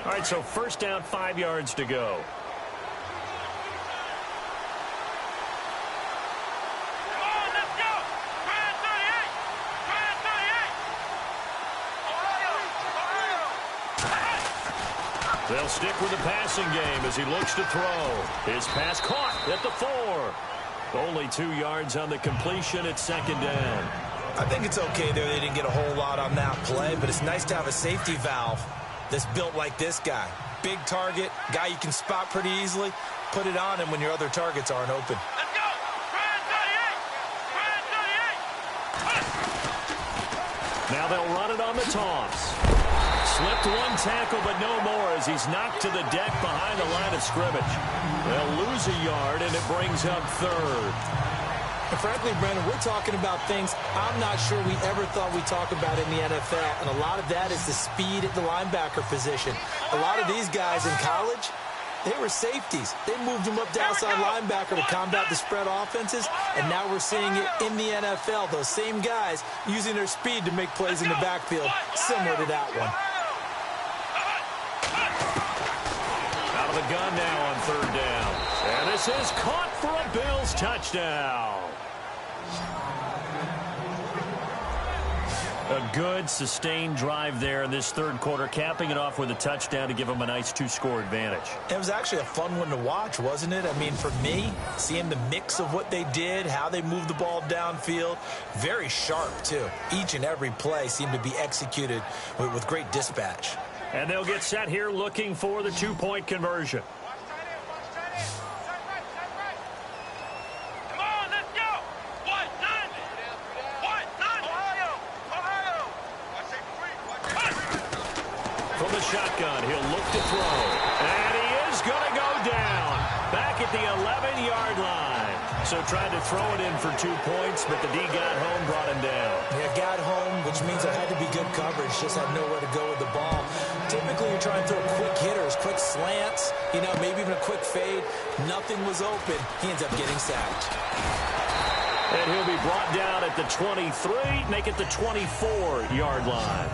All right, so first down, 5 yards to go. They'll stick with the passing game as he looks to throw. His pass caught at the 4. Only 2 yards on the completion at second down. I think it's okay there. They didn't get a whole lot on that play, but it's nice to have a safety valve that's built like this guy. Big target, guy you can spot pretty easily. Put it on him when your other targets aren't open. Let's go! Try 38! Now they'll run it on the toss. Slipped one tackle, but no more as he's knocked to the deck behind the line of scrimmage. They'll lose a yard, and it brings up third. And frankly, Brendan, we're talking about things I'm not sure we ever thought we'd talk about in the NFL, and a lot of that is the speed at the linebacker position. A lot of these guys in college, they were safeties. They moved them up to outside linebacker to combat the spread offenses, and now we're seeing it in the NFL. Those same guys using their speed to make plays in the backfield, similar to that one. Out of the gun now on third down. And this is caught for a Bills touchdown. A good, sustained drive there in this third quarter, capping it off with a touchdown to give them a nice 2-score advantage. It was actually a fun one to watch, wasn't it? I mean, for me, seeing the mix of what they did, how they moved the ball downfield, very sharp, too. Each and every play seemed to be executed with great dispatch. And they'll get set here looking for the 2-point conversion. Come on, let's go! What? None! What? None! Ohio! From the shotgun, he'll look to throw. And he is going to go down. Back at the 11-yard line. So tried to throw it in for 2 points, but the D got home, brought him down. Yeah, got home, which means there had to be good coverage. Just had nowhere to go with the ball. Typically, you're trying to throw quick hitters, quick slants, maybe even a quick fade. Nothing was open. He ends up getting sacked. And he'll be brought down at the 23, make it the 24-yard line.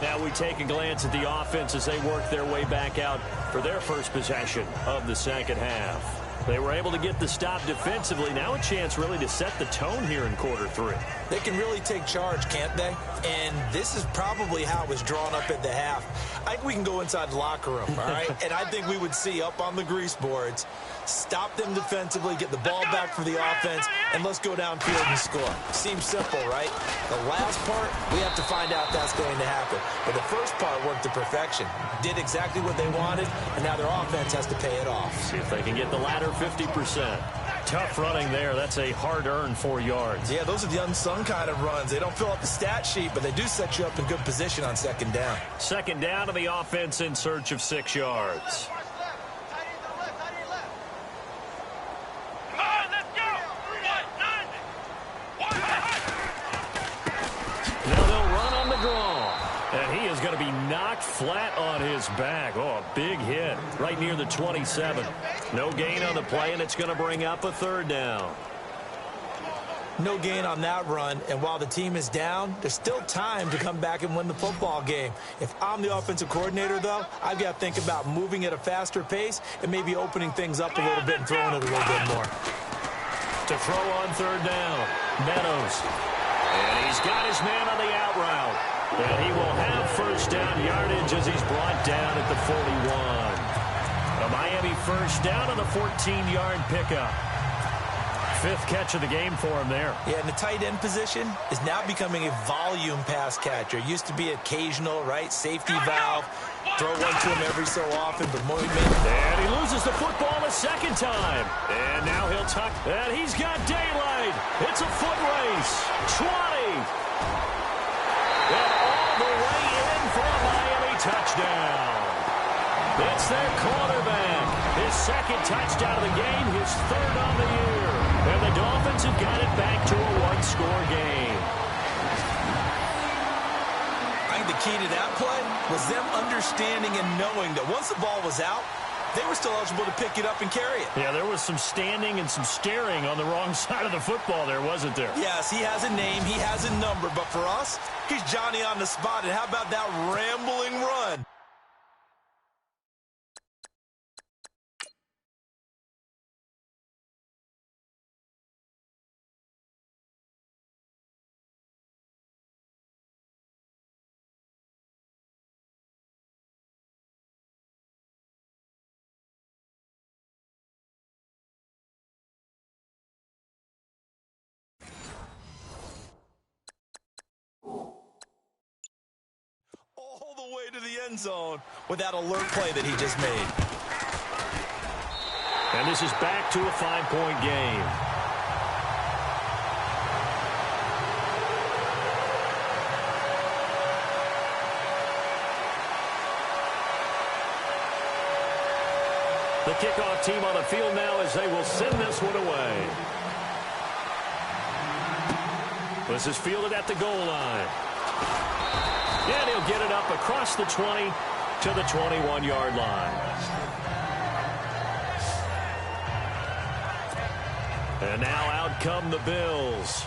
Now we take a glance at the offense as they work their way back out for their first possession of the second half. They were able to get the stop defensively. Now a chance really to set the tone here in quarter 3. They can really take charge, can't they? And this is probably how it was drawn up at the half. I think we can go inside the locker room, all right? And I think we would see up on the grease boards, stop them defensively, get the ball back for the offense, and let's go downfield and score. Seems simple, right? The last part, we have to find out if that's going to happen. But the first part worked to perfection. Did exactly what they wanted, and now their offense has to pay it off. See if they can get the latter 50%. Tough running there. That's a hard-earned 4 yards. Yeah, those are the unsung kind of runs. They don't fill up the stat sheet, but they do set you up in good position on second down. Second down to the offense in search of 6 yards. Come on, let's go! What? None! What? Now they'll run on the draw. And he is going to be he knocked flat on his back. Oh, a big hit right near the 27. No gain on the play, and it's going to bring up a third down. No gain on that run, and while the team is down, there's still time to come back and win the football game. If I'm the offensive coordinator, though, I've got to think about moving at a faster pace and maybe opening things up a little bit and throwing it a little bit more. To throw on third down, Meadows. And he's got his man on the out route. And he will have first down yardage as he's brought down at the 41. A Miami first down on the 14-yard pickup. Fifth catch of the game for him there. Yeah, and the tight end position is now becoming a volume pass catcher. Used to be occasional, right? Safety valve. Throw one to him every so often, but more and he loses the football a second time. And now he'll tuck. And he's got daylight. It's a foot race. 20. And all the way in for a Miami touchdown. It's their quarterback. His second touchdown of the game, his third on the year. And the Dolphins have got it back to a one-score game. I think the key to that play was them understanding and knowing that once the ball was out, they were still eligible to pick it up and carry it. Yeah, there was some standing and some staring on the wrong side of the football there, wasn't there? Yes, he has a name, he has a number, but for us, he's Johnny on the spot. And how about that rambling run? All the way to the end zone with that alert play that he just made. And this is back to a 5-point game. The kickoff team on the field now as they will send this one away. This is fielded at the goal line. And he'll get it up across the 20 to the 21-yard line. And now out come the Bills.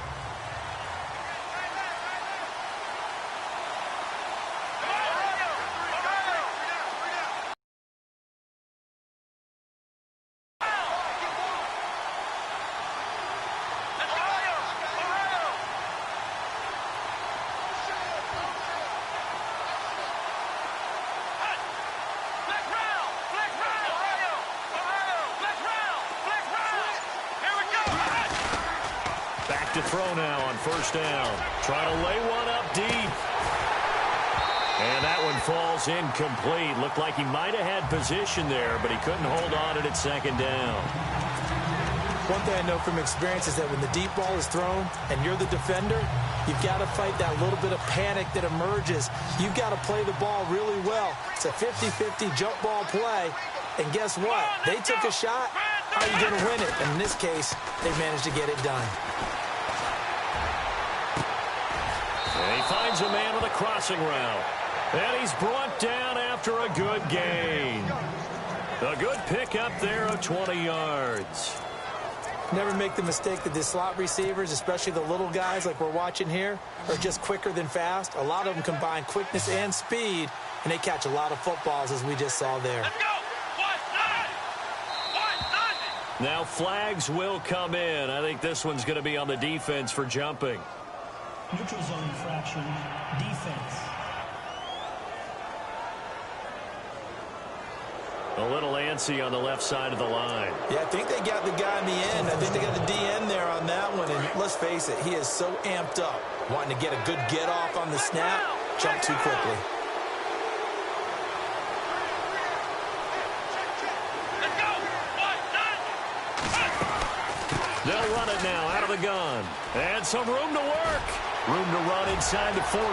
To throw now on first down. Try to lay one up deep. And that one falls incomplete. Looked like he might have had position there, but he couldn't hold on at second down. One thing I know from experience is that when the deep ball is thrown and you're the defender, you've got to fight that little bit of panic that emerges. You've got to play the ball really well. It's a 50-50 jump ball play. And guess what? They took a shot. How are you going to win it? And in this case, they managed to get it done. And he finds a man on the crossing route. And he's brought down after a good gain. A good pickup there of 20 yards. Never make the mistake that the slot receivers, especially the little guys like we're watching here, are just quicker than fast. A lot of them combine quickness and speed, and they catch a lot of footballs, as we just saw there. Let's go! Now flags will come in. I think this one's going to be on the defense for jumping. Neutral zone infraction, defense. A little antsy on the left side of the line. Yeah, I think they got the guy in the end. I think they got the DN there on that one. And let's face it, he is so amped up, wanting to get a good get off on the snap, jump too quickly. They'll run it now out of the gun. And some room to work. Room to run inside the 40.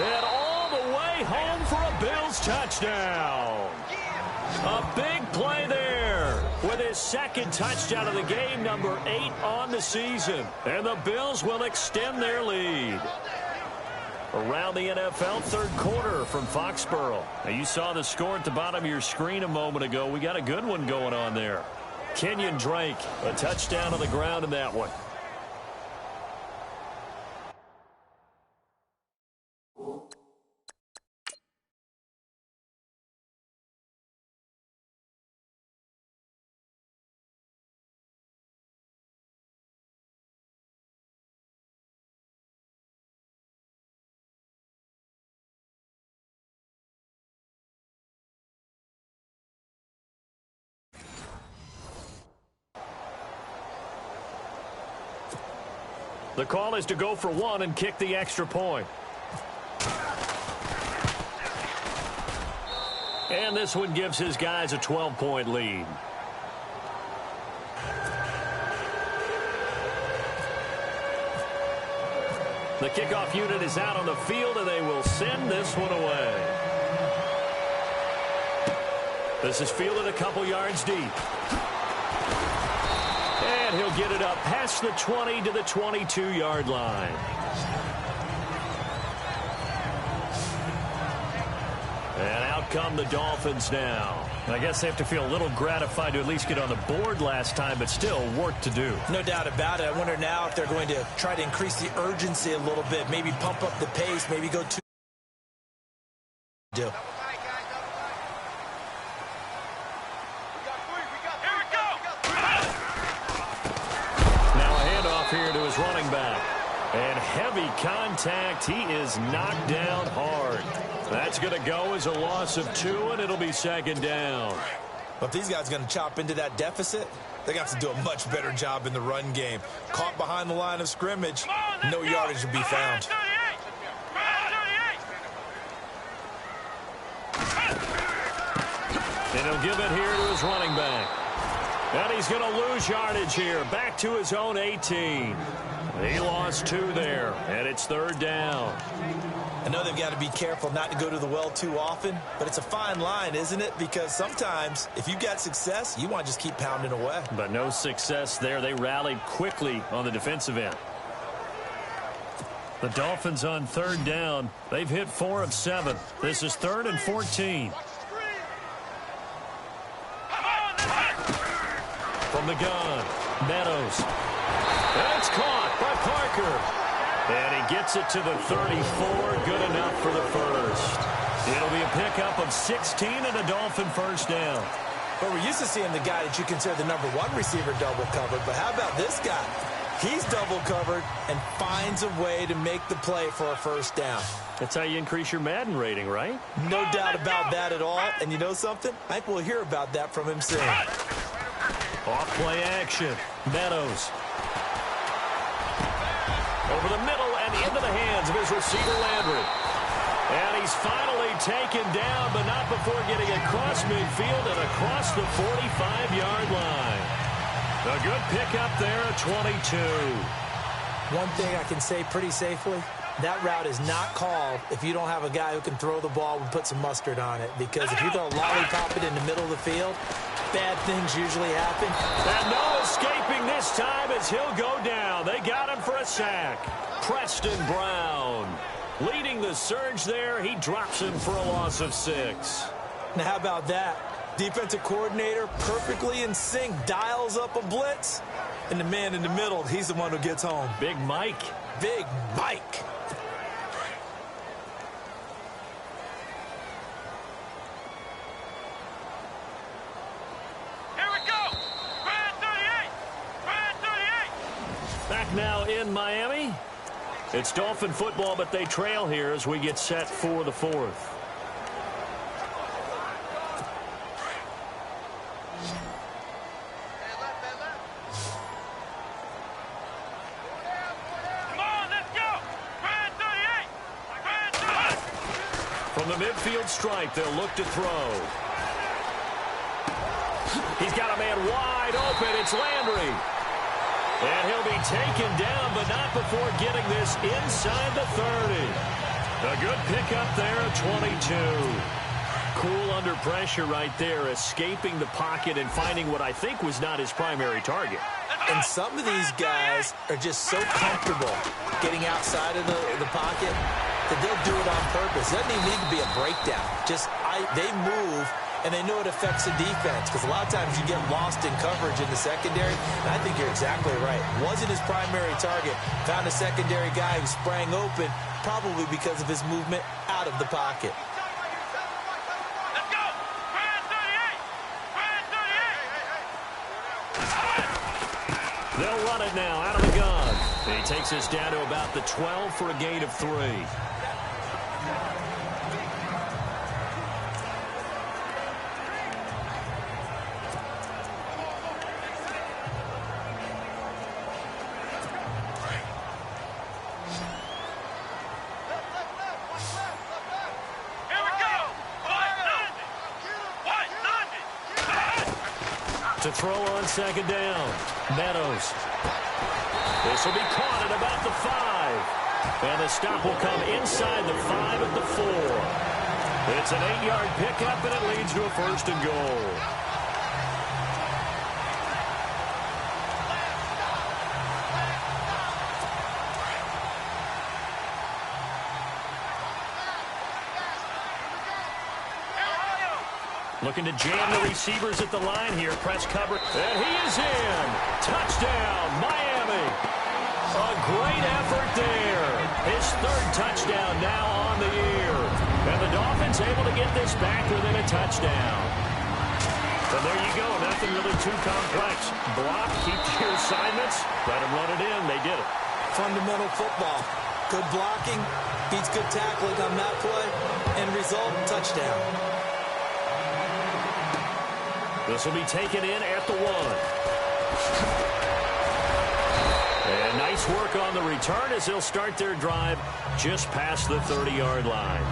And all the way home for a Bills touchdown. A big play there with his second touchdown of the game, number 8 on the season. And the Bills will extend their lead. Around the NFL, third quarter from Foxborough. Now, you saw the score at the bottom of your screen a moment ago. We got a good one going on there. Kenyon Drake, a touchdown on the ground in that one. The call is to go for one and kick the extra point. And this one gives his guys a 12-point lead. The kickoff unit is out on the field, and they will send this one away. This is fielded a couple yards deep. And he'll get it up past the 20 to the 22-yard line. And out come the Dolphins now. I guess they have to feel a little gratified to at least get on the board last time, but still work to do. No doubt about it. I wonder now if they're going to try to increase the urgency a little bit, maybe pump up the pace, maybe go too. Here to his running back. And heavy contact. He is knocked down hard. That's going to go as a loss of 2, and it'll be second down. But if these guys are going to chop into that deficit, they got to do a much better job in the run game. Caught behind the line of scrimmage, no yardage to be found. And he'll give it here to his running back. And he's going to lose yardage here. Back to his own 18. He lost 2 there, and it's third down. I know they've got to be careful not to go to the well too often, but it's a fine line, isn't it? Because sometimes, if you've got success, you want to just keep pounding away. But no success there. They rallied quickly on the defensive end. The Dolphins on third down. They've hit 4 of 7. This is 3rd and 14. From the gun, Meadows. That's caught by Parker. And he gets it to the 34. Good enough for the first. It'll be a pickup of 16 and a Dolphin first down. But we're used to seeing the guy that you consider the #1 receiver double covered. But how about this guy? He's double covered and finds a way to make the play for a first down. That's how you increase your Madden rating, right? No doubt about that at all. And you know something? I think we'll hear about that from him soon. Off play action. Meadows. Over the middle and into the hands of his receiver, Landry. And he's finally taken down, but not before getting across midfield and across the 45-yard line. A good pickup there at 22. One thing I can say pretty safely, that route is not called if you don't have a guy who can throw the ball and put some mustard on it. Because if you're going to lollipop it in the middle of the field, bad things usually happen. And no escaping this time as he'll go down. They got him for a sack. Preston Brown leading the surge there. He drops him for a loss of 6. Now how about that? Defensive coordinator perfectly in sync, dials up a blitz. And the man in the middle, he's the one who gets home. Big Mike. Big Mike. Back now in Miami. It's Dolphin football, but they trail here as we get set for the 4th. From the midfield stripe, they'll look to throw. He's got a man wide open. It's Landry. And he'll be taken down, but not before getting this inside the 30. A good pickup there at 22. Cool under pressure right there, escaping the pocket and finding what I think was not his primary target. And some of these guys are just so comfortable getting outside of the pocket. that they'll do it on purpose. It doesn't even need to be a breakdown. They move, and they know it affects the defense, because a lot of times you get lost in coverage in the secondary, and I think you're exactly right. Wasn't his primary target. Found a secondary guy who sprang open, probably because of his movement out of the pocket. Let's go! Grand 38! Grand 38! They'll run it now out of the gun. He takes us down to about the 12 for a gain of 3. To throw on second down. Meadows. This will be caught at about the 5. And the stop will come inside the 5 at the 4. It's an 8-yard pickup, and it leads to a 1st and goal. Looking to jam the receivers at the line here. Press cover. And he is in. Touchdown, Miami. A great effort there. His 3rd touchdown now on the year. And the Dolphins able to get this back within a touchdown. And there you go. Nothing really too complex. Block, keep your assignments. Let them run it in. They did it. Fundamental football. Good blocking. Beats good tackling on that play. End result, touchdown. This will be taken in at the 1. And nice work on the return as they'll start their drive just past the 30-yard line.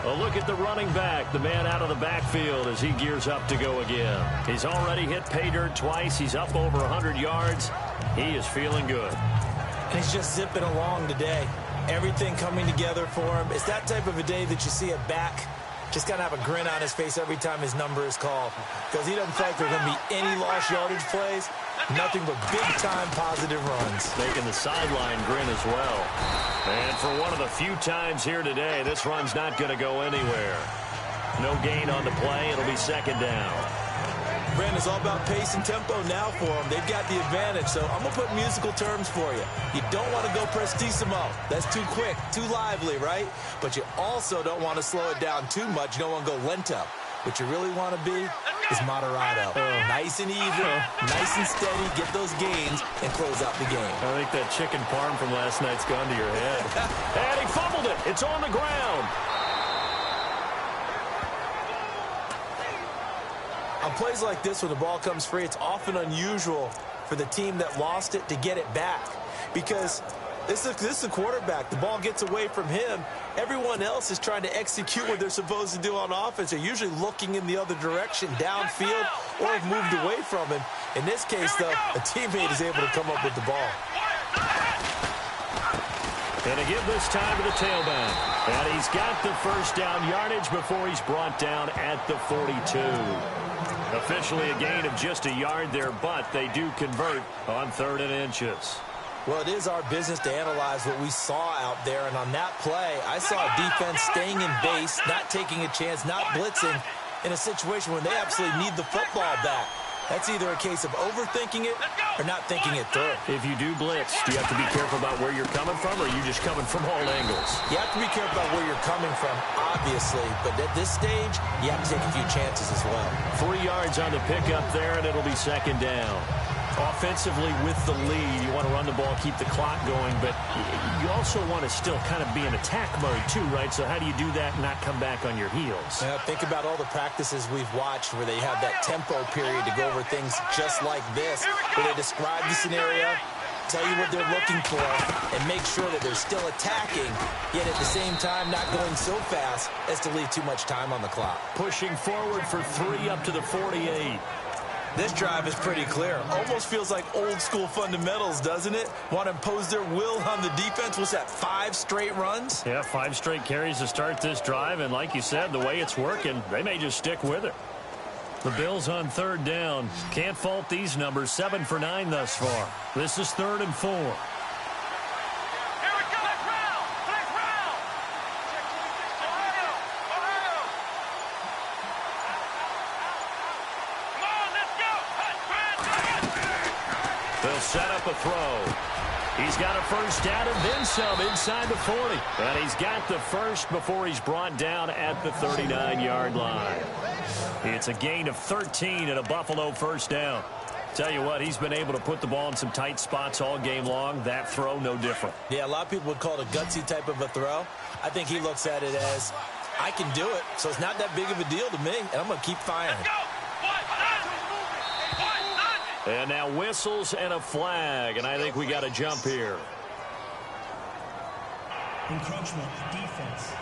A look at the running back, the man out of the backfield as he gears up to go again. He's already hit pay dirt twice. He's up over 100 yards. He is feeling good. And he's just zipping along today. Everything coming together for him. It's that type of a day that you see a back just got to have a grin on his face every time his number is called, because he doesn't feel like there are going to be any lost yardage plays, nothing but big-time positive runs. Making the sideline grin as well. And for one of the few times here today, this run's not going to go anywhere. No gain on the play. It'll be 2nd down. Brandon, it's all about pace and tempo now for them. They've got the advantage, so I'm going to put musical terms for you. You don't want to go prestissimo. That's too quick, too lively, right? But you also don't want to slow it down too much. You don't want to go lento. What you really want to be is moderato. Nice and even, nice and steady, get those gains, and close out the game. I think that chicken parm from last night's gone to your head. And he fumbled it. It's on the ground. On plays like this, when the ball comes free, it's often unusual for the team that lost it to get it back, because this is a quarterback. The ball gets away from him. Everyone else is trying to execute what they're supposed to do on offense. They're usually looking in the other direction, downfield, or have moved away from him. In this case, though, a teammate is able to come up with the ball. Going to give this time to the tailback. And he's got the 1st down yardage before he's brought down at the 42. Officially a gain of just a yard there, but they do convert on 3rd and inches. Well, it is our business to analyze what we saw out there, and on that play, I saw a defense staying in base, not taking a chance, not blitzing, in a situation where they absolutely need the football back. That's either a case of overthinking it or not thinking it through. If you do blitz, do you have to be careful about where you're coming from, or are you just coming from all angles? You have to be careful about where you're coming from, obviously, but at this stage, you have to take a few chances as well. 3 yards on the pickup there, and it'll be 2nd down. Offensively with the lead, you want to run the ball, keep the clock going, but you also want to still kind of be in attack mode too, right? So how do you do that and not come back on your heels? Think about all the practices we've watched where they have that tempo period to go over things just like this, where they describe the scenario, tell you what they're looking for, and make sure that they're still attacking, yet at the same time not going so fast as to leave too much time on the clock. Pushing forward for 3 up to the 48. This drive is pretty clear. Almost feels like old school fundamentals, doesn't it? Want to impose their will on the defense. Was that 5 straight runs? Yeah, 5 straight carries to start this drive, and like you said, the way it's working, they may just stick with it. The Bills on 3rd down. Can't fault these numbers. 7 for 9 thus far. This is 3rd and 4. They'll set up a throw. He's got a first down and then some inside the 40. And he's got the first before he's brought down at the 39-yard line. It's a gain of 13 and a Buffalo first down. Tell you what, he's been able to put the ball in some tight spots all game long. That throw, no different. Yeah, a lot of people would call it a gutsy type of a throw. I think he looks at it as, I can do it, so it's not that big of a deal to me, and I'm going to keep firing. And now whistles and a flag, and I think we got a jump here. Encroachment, defense.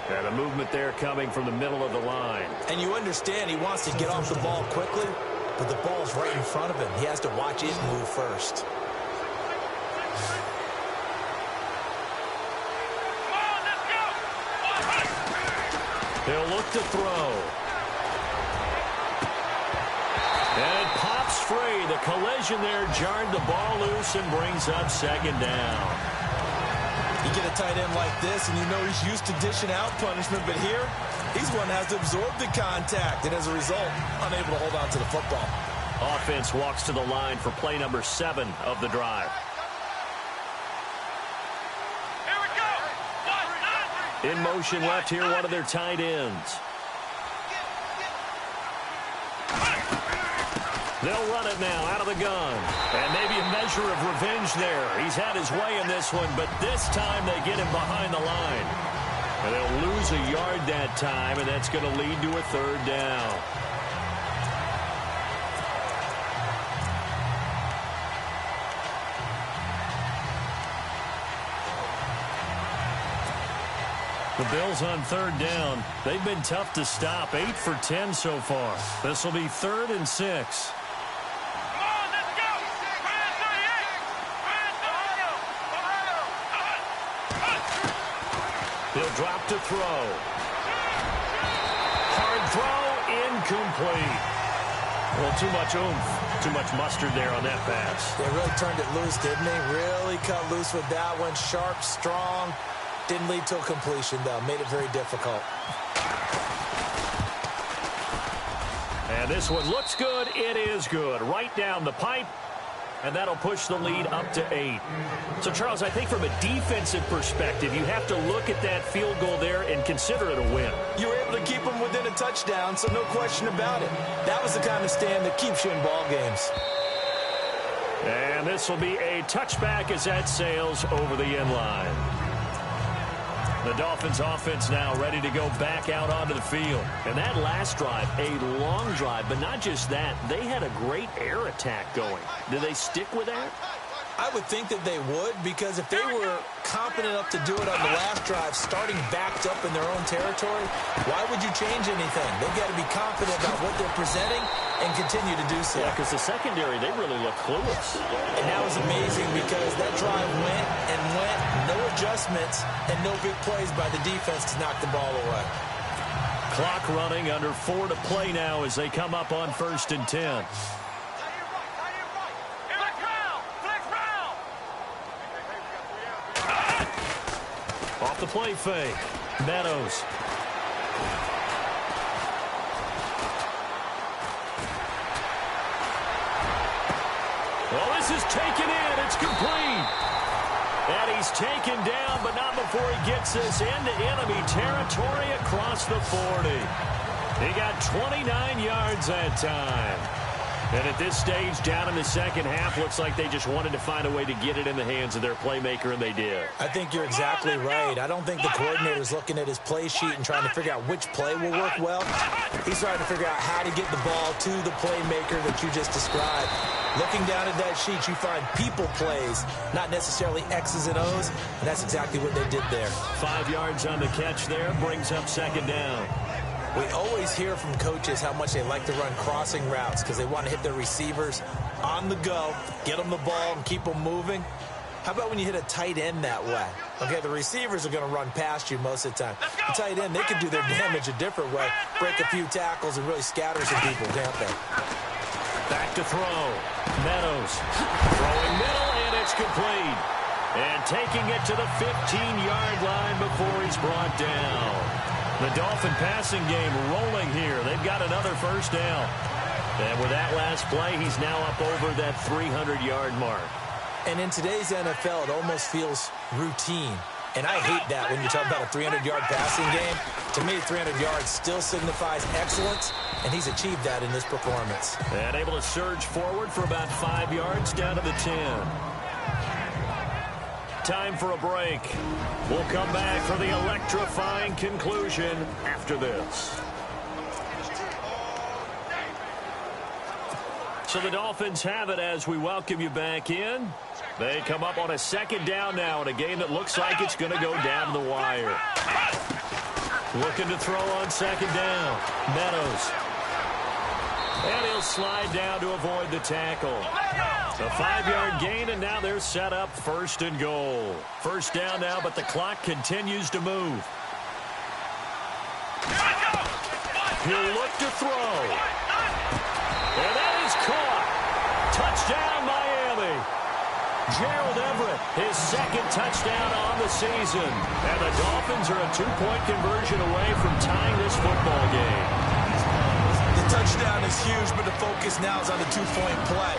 And a movement there coming from the middle of the line. And you understand he wants to get off the ball quickly, but the ball's right in front of him. He has to watch it move first. They'll look to throw. And it pops free. The collision there jarred the ball loose and brings up second down. You get a tight end like this, and you know he's used to dishing out punishment, but here, he's one that has to absorb the contact, and as a result, unable to hold on to the football. Offense walks to the line for play number 7 of the drive. Here we go. In motion left here, one of their tight ends. They'll run it now out of the gun. And maybe a measure of revenge there. He's had his way in this one, but this time they get him behind the line. And they'll lose a yard that time, and that's going to lead to a third down. The Bills on third down. They've been tough to stop. 8 for 10 so far. This will be 3rd and 6. He'll drop to throw. Hard throw, incomplete. Well, too much oomph, too much mustard there on that pass. They really turned it loose, didn't they? Really cut loose with that one. Sharp, strong. Didn't lead to a completion, though. Made it very difficult. And this one looks good. It is good. Right down the pipe. And that'll push the lead up to 8. So, Charles, I think from a defensive perspective, you have to look at that field goal there and consider it a win. You were able to keep them within a touchdown, so no question about it. That was the kind of stand that keeps you in ball games. And this will be a touchback as that sails over the end line. The Dolphins offense now ready to go back out onto the field. And that last drive, a long drive, but not just that. They had a great air attack going. Do they stick with that? I would think that they would, because if they were confident enough to do it on the last drive, starting backed up in their own territory, why would you change anything? They've got to be confident about what they're presenting and continue to do so. Yeah, because the secondary, they really look clueless. And that was amazing because that drive went and went, no adjustments, and no big plays by the defense to knock the ball away. Clock running, under 4 to play now as they come up on 1st and 10. Off the play fake. Meadows. Well, this is taken in. It's complete. And he's taken down, but not before he gets this into enemy territory across the 40. He got 29 yards that time. And at this stage, down in the second half, looks like they just wanted to find a way to get it in the hands of their playmaker, and they did. I think you're exactly right. I don't think the coordinator's looking at his play sheet and trying to figure out which play will work well. He's trying to figure out how to get the ball to the playmaker that you just described. Looking down at that sheet, you find people plays, not necessarily X's and O's, and that's exactly what they did there. 5 yards on the catch there, brings up second down. We always hear from coaches how much they like to run crossing routes because they want to hit their receivers on the go, get them the ball, and keep them moving. How about when you hit a tight end that way? Okay, the receivers are going to run past you most of the time. The tight end, they can do their damage a different way, break a few tackles and really scatter some people, can't they? Back to throw. Meadows throwing middle, and it's complete. And taking it to the 15-yard line before he's brought down. The Dolphin passing game rolling here. They've got another first down. And with that last play, he's now up over that 300-yard mark. And in today's NFL, it almost feels routine. And I hate that when you talk about a 300-yard passing game. To me, 300 yards still signifies excellence, and he's achieved that in this performance. And able to surge forward for about 5 yards down to the 10. Time for a break. We'll come back for the electrifying conclusion after this. So the Dolphins have it as we welcome you back in. They come up on a second down now in a game that looks like it's going to go down to the wire. Looking to throw on second down. Meadows. And he'll slide down to avoid the tackle. A 5-yard gain, and now they're set up first and goal. First down now, but the clock continues to move. He'll look to throw. And that is caught. Touchdown, Miami. Gerald Everett, his second touchdown on the season. And the Dolphins are a 2-point conversion away from tying this football game. The touchdown is huge, but the focus now is on the 2-point play.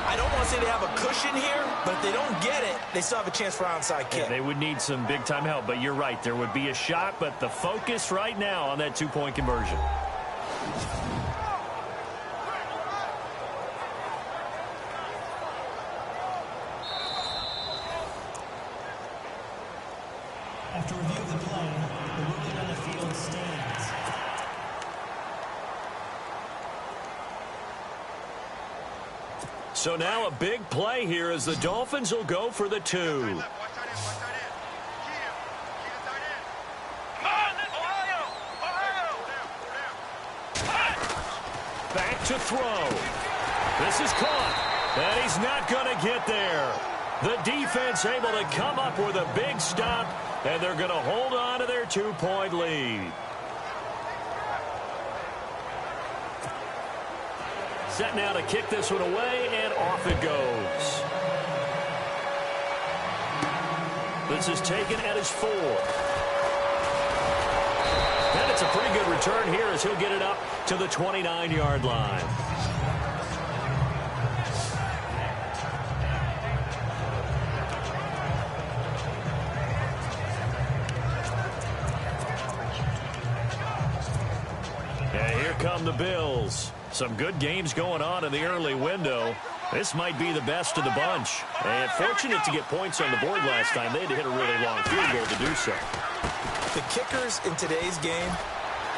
I don't want to say they have a cushion here, but if they don't get it, they still have a chance for onside kick. Yeah, they would need some big-time help, but you're right. There would be a shot, but the focus right now on that 2-point conversion. After review of the play, the ruling on the field stands. So now a big play here as the Dolphins will go for the 2. Back to throw. This is caught. And he's not going to get there. The defense able to come up with a big stop, and they're going to hold on to their 2-point lead. Set now to kick this one away, and off it goes. This is taken at his 4. And it's a pretty good return here as he'll get it up to the 29-yard line. And here come the Bills. Some good games going on in the early window. This might be the best of the bunch. And fortunate to get points on the board last time. They had to hit a really long field goal to do so. The kickers in today's game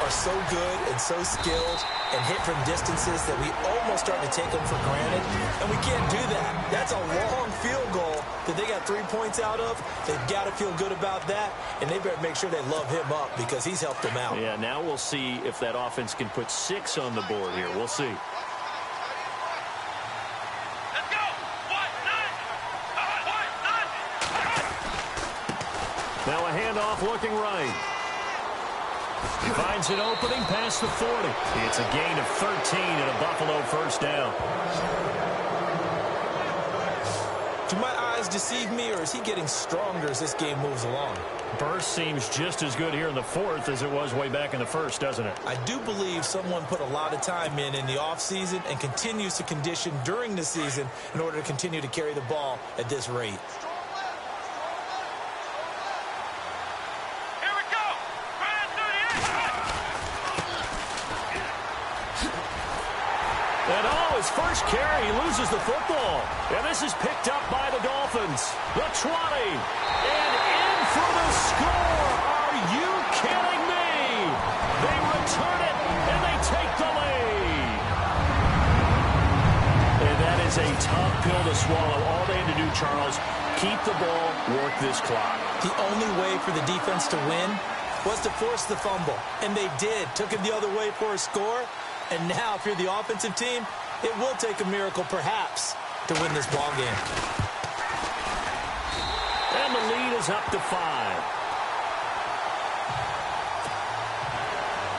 are so good and so skilled and hit from distances that we almost start to take them for granted. And we can't do that. That's a long field goal that they got 3 points out of. They've got to feel good about that, and they better make sure they love him up because he's helped them out. Yeah, now we'll see if that offense can put 6 on the board here. We'll see. Let's go. Now a handoff looking right. He finds an opening past the 40. It's a gain of 13 and a Buffalo first down. Do my eyes deceive me, or is he getting stronger as this game moves along? Burst seems just as good here in the 4th as it was way back in the 1st, doesn't it? I do believe someone put a lot of time in the offseason and continues to condition during the season in order to continue to carry the ball at this rate. His first carry, he loses the football. And this is picked up by the Dolphins. The 20. And in for the score. Are you kidding me? They return it, and they take the lead. And that is a tough pill to swallow. All they had to do, Charles, keep the ball, work this clock. The only way for the defense to win was to force the fumble. And they did. Took it the other way for a score. And now, if you're the offensive team, it will take a miracle, perhaps, to win this ball game. And the lead is up to 5.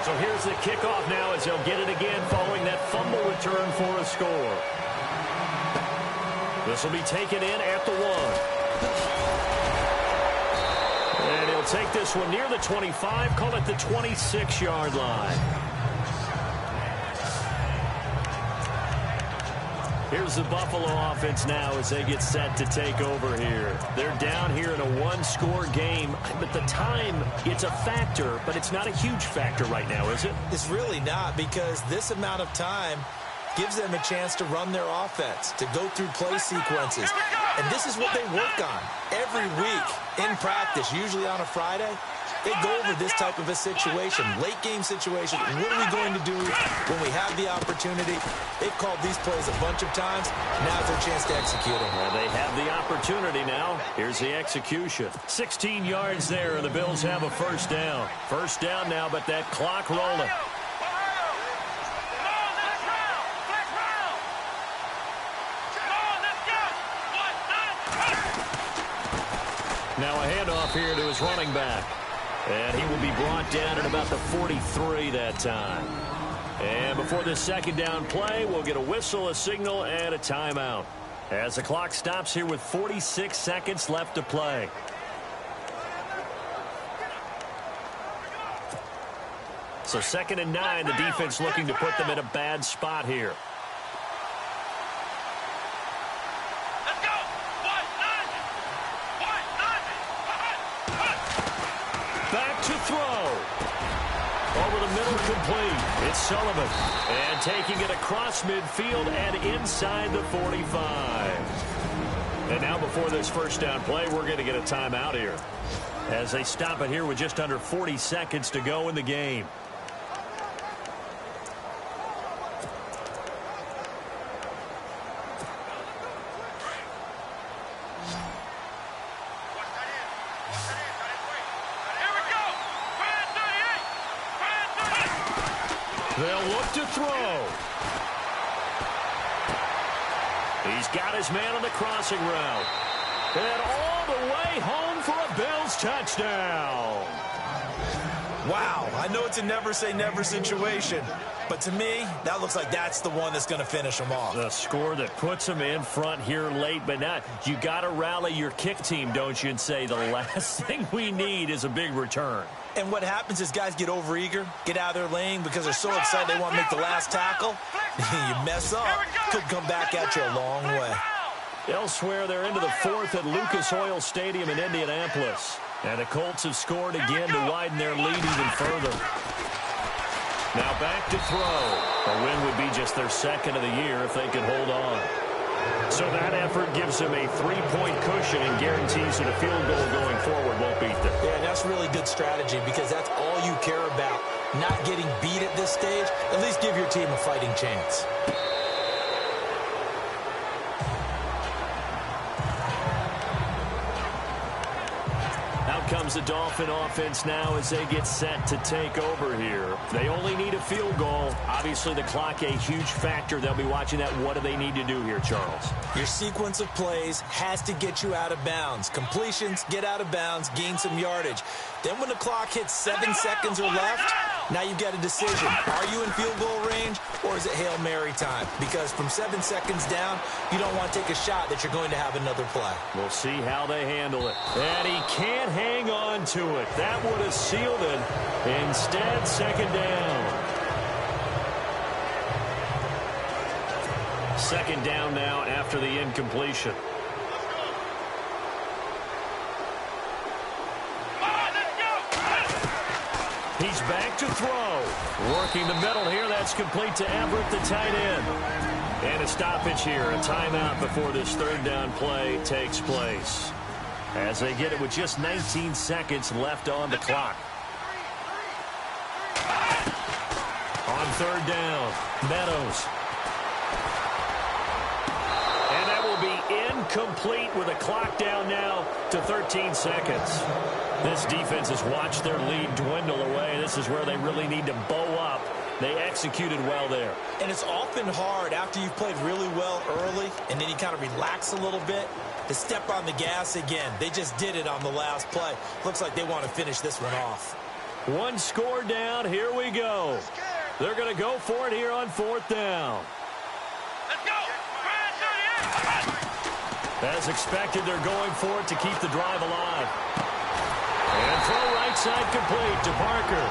So here's the kickoff now as they'll get it again following that fumble return for a score. This will be taken in at the 1. And he'll take this one near the 25, call it the 26-yard line. Here's the Buffalo offense now as they get set to take over here. They're down here in a one-score game, but the time, it's a factor, but it's not a huge factor right now, is it? It's really not, because this amount of time gives them a chance to run their offense, to go through play sequences. And this is what they work on every week in practice, usually on a Friday. They go over this type of a situation, late-game situation. What are we going to do when we have the opportunity? They've called these plays a bunch of times. Now's their chance to execute them. Well, they have the opportunity now. Here's the execution. 16 yards there, and the Bills have a first down. First down now, but that clock rolling. Now a handoff here to his running back. And he will be brought down at about the 43 that time. And before this second down play, we'll get a whistle, a signal, and a timeout. As the clock stops here with 46 seconds left to play. So 2nd and 9, the defense looking to put them in a bad spot here. Back to throw. Over the middle, complete. It's Sullivan. And taking it across midfield and inside the 45. And now before this first down play, we're going to get a timeout here. As they stop it here with just under 40 seconds to go in the game. They'll look to throw. He's got his man on the crossing route. And all the way home for a Bills touchdown. Wow, I know it's a never-say-never situation, but to me, that looks like that's the one that's going to finish them off. The score that puts them in front here late, but not. You got to rally your kick team, don't you, and say the last thing we need is a big return. And what happens is guys get overeager, get out of their lane because they're so excited they want to make the last tackle. You mess up, could come back at you a long way. Elsewhere, they're into the 4th at Lucas Oil Stadium in Indianapolis. And the Colts have scored again to widen their lead even further. Now back to throw. A win would be just their 2nd of the year if they could hold on. So that effort gives them a 3-point cushion and guarantees that a field goal going forward won't beat them. Yeah, that's really good strategy because that's all you care about. Not getting beat at this stage. At least give your team a fighting chance. Comes the Dolphin offense now as they get set to take over here. They only need a field goal. Obviously, the clock a huge factor. They'll be watching that. What do they need to do here, Charles? Your sequence of plays has to get you out of bounds. Completions, get out of bounds, gain some yardage. Then when the clock hits 7 seconds or left, now you've got a decision. Are you in field goal range or is it Hail Mary time? Because from 7 seconds down, you don't want to take a shot that you're going to have another play. We'll see how they handle it. And he can't hang on to it. That would have sealed it. Instead, 2nd down. 2nd down now after the incompletion. He's back to throw. Working the middle here. That's complete to Everett, the tight end. And a stoppage here. A timeout before this 3rd down play takes place. As they get it with just 19 seconds left on the clock. On 3rd down, Meadows. And that will be incomplete with a clock down now to 13 seconds. This defense has watched their lead dwindle away. This is where they really need to bow up. They executed well there. And it's often hard after you've played really well early and then you kind of relax a little bit to step on the gas again. They just did it on the last play. Looks like they want to finish this one off. One score down. Here we go. They're going to go for it here on 4th down. Let's go. As expected, they're going for it to keep the drive alive. And throw right side complete to Parker.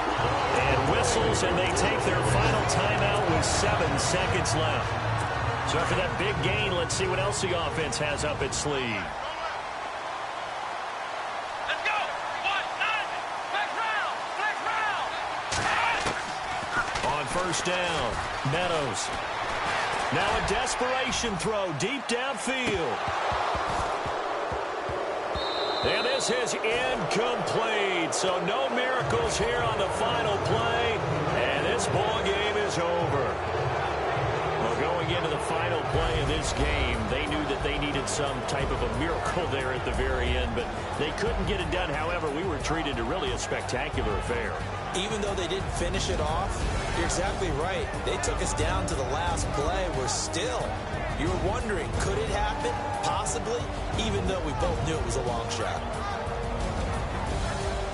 And whistles, and they take their final timeout with 7 seconds left. So after that big gain, let's see what else the offense has up its sleeve. Let's go. 1-9. Next round. On first down, Meadows. Now a desperation throw deep downfield. And this is incomplete. So no miracles here on the final play. And this ball game is over. Well, going into the final play of this game, they knew that they needed some type of a miracle there at the very end, but they couldn't get it done. However, we were treated to really a spectacular affair. Even though they didn't finish it off, you're exactly right. They took us down to the last play. We're still, you were wondering, could it happen? Possibly, even though we both knew it was a long shot.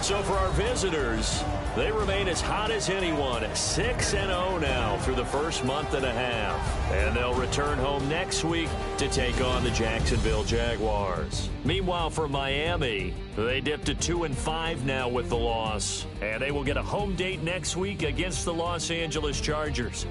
So for our visitors, they remain as hot as anyone, 6-0 now through the first month and a half. And they'll return home next week to take on the Jacksonville Jaguars. Meanwhile, for Miami, they dipped to 2-5 now with the loss. And they will get a home date next week against the Los Angeles Chargers.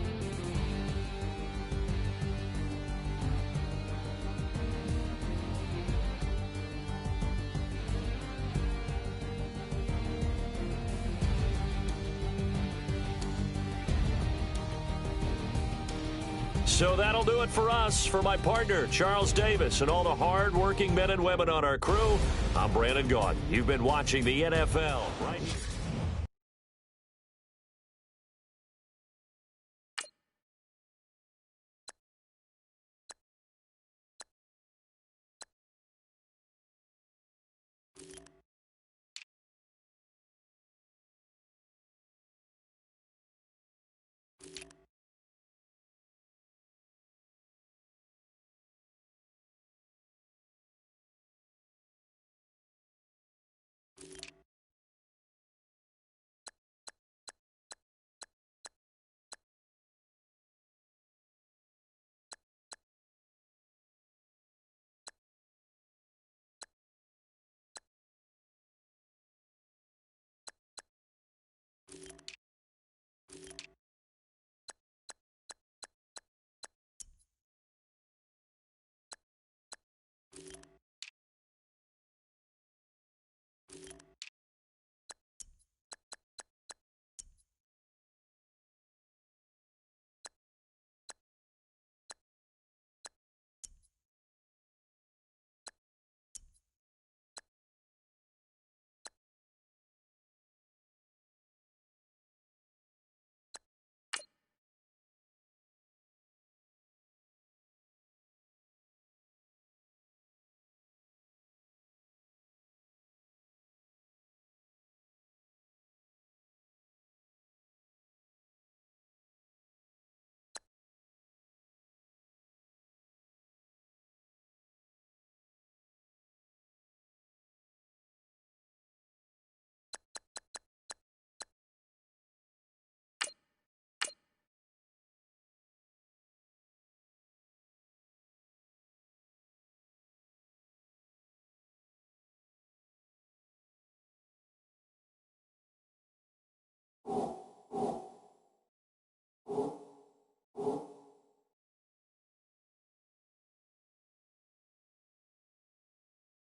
So that'll do it for us. For my partner, Charles Davis, and all the hard-working men and women on our crew, I'm Brandon Gaudin. You've been watching the NFL right here.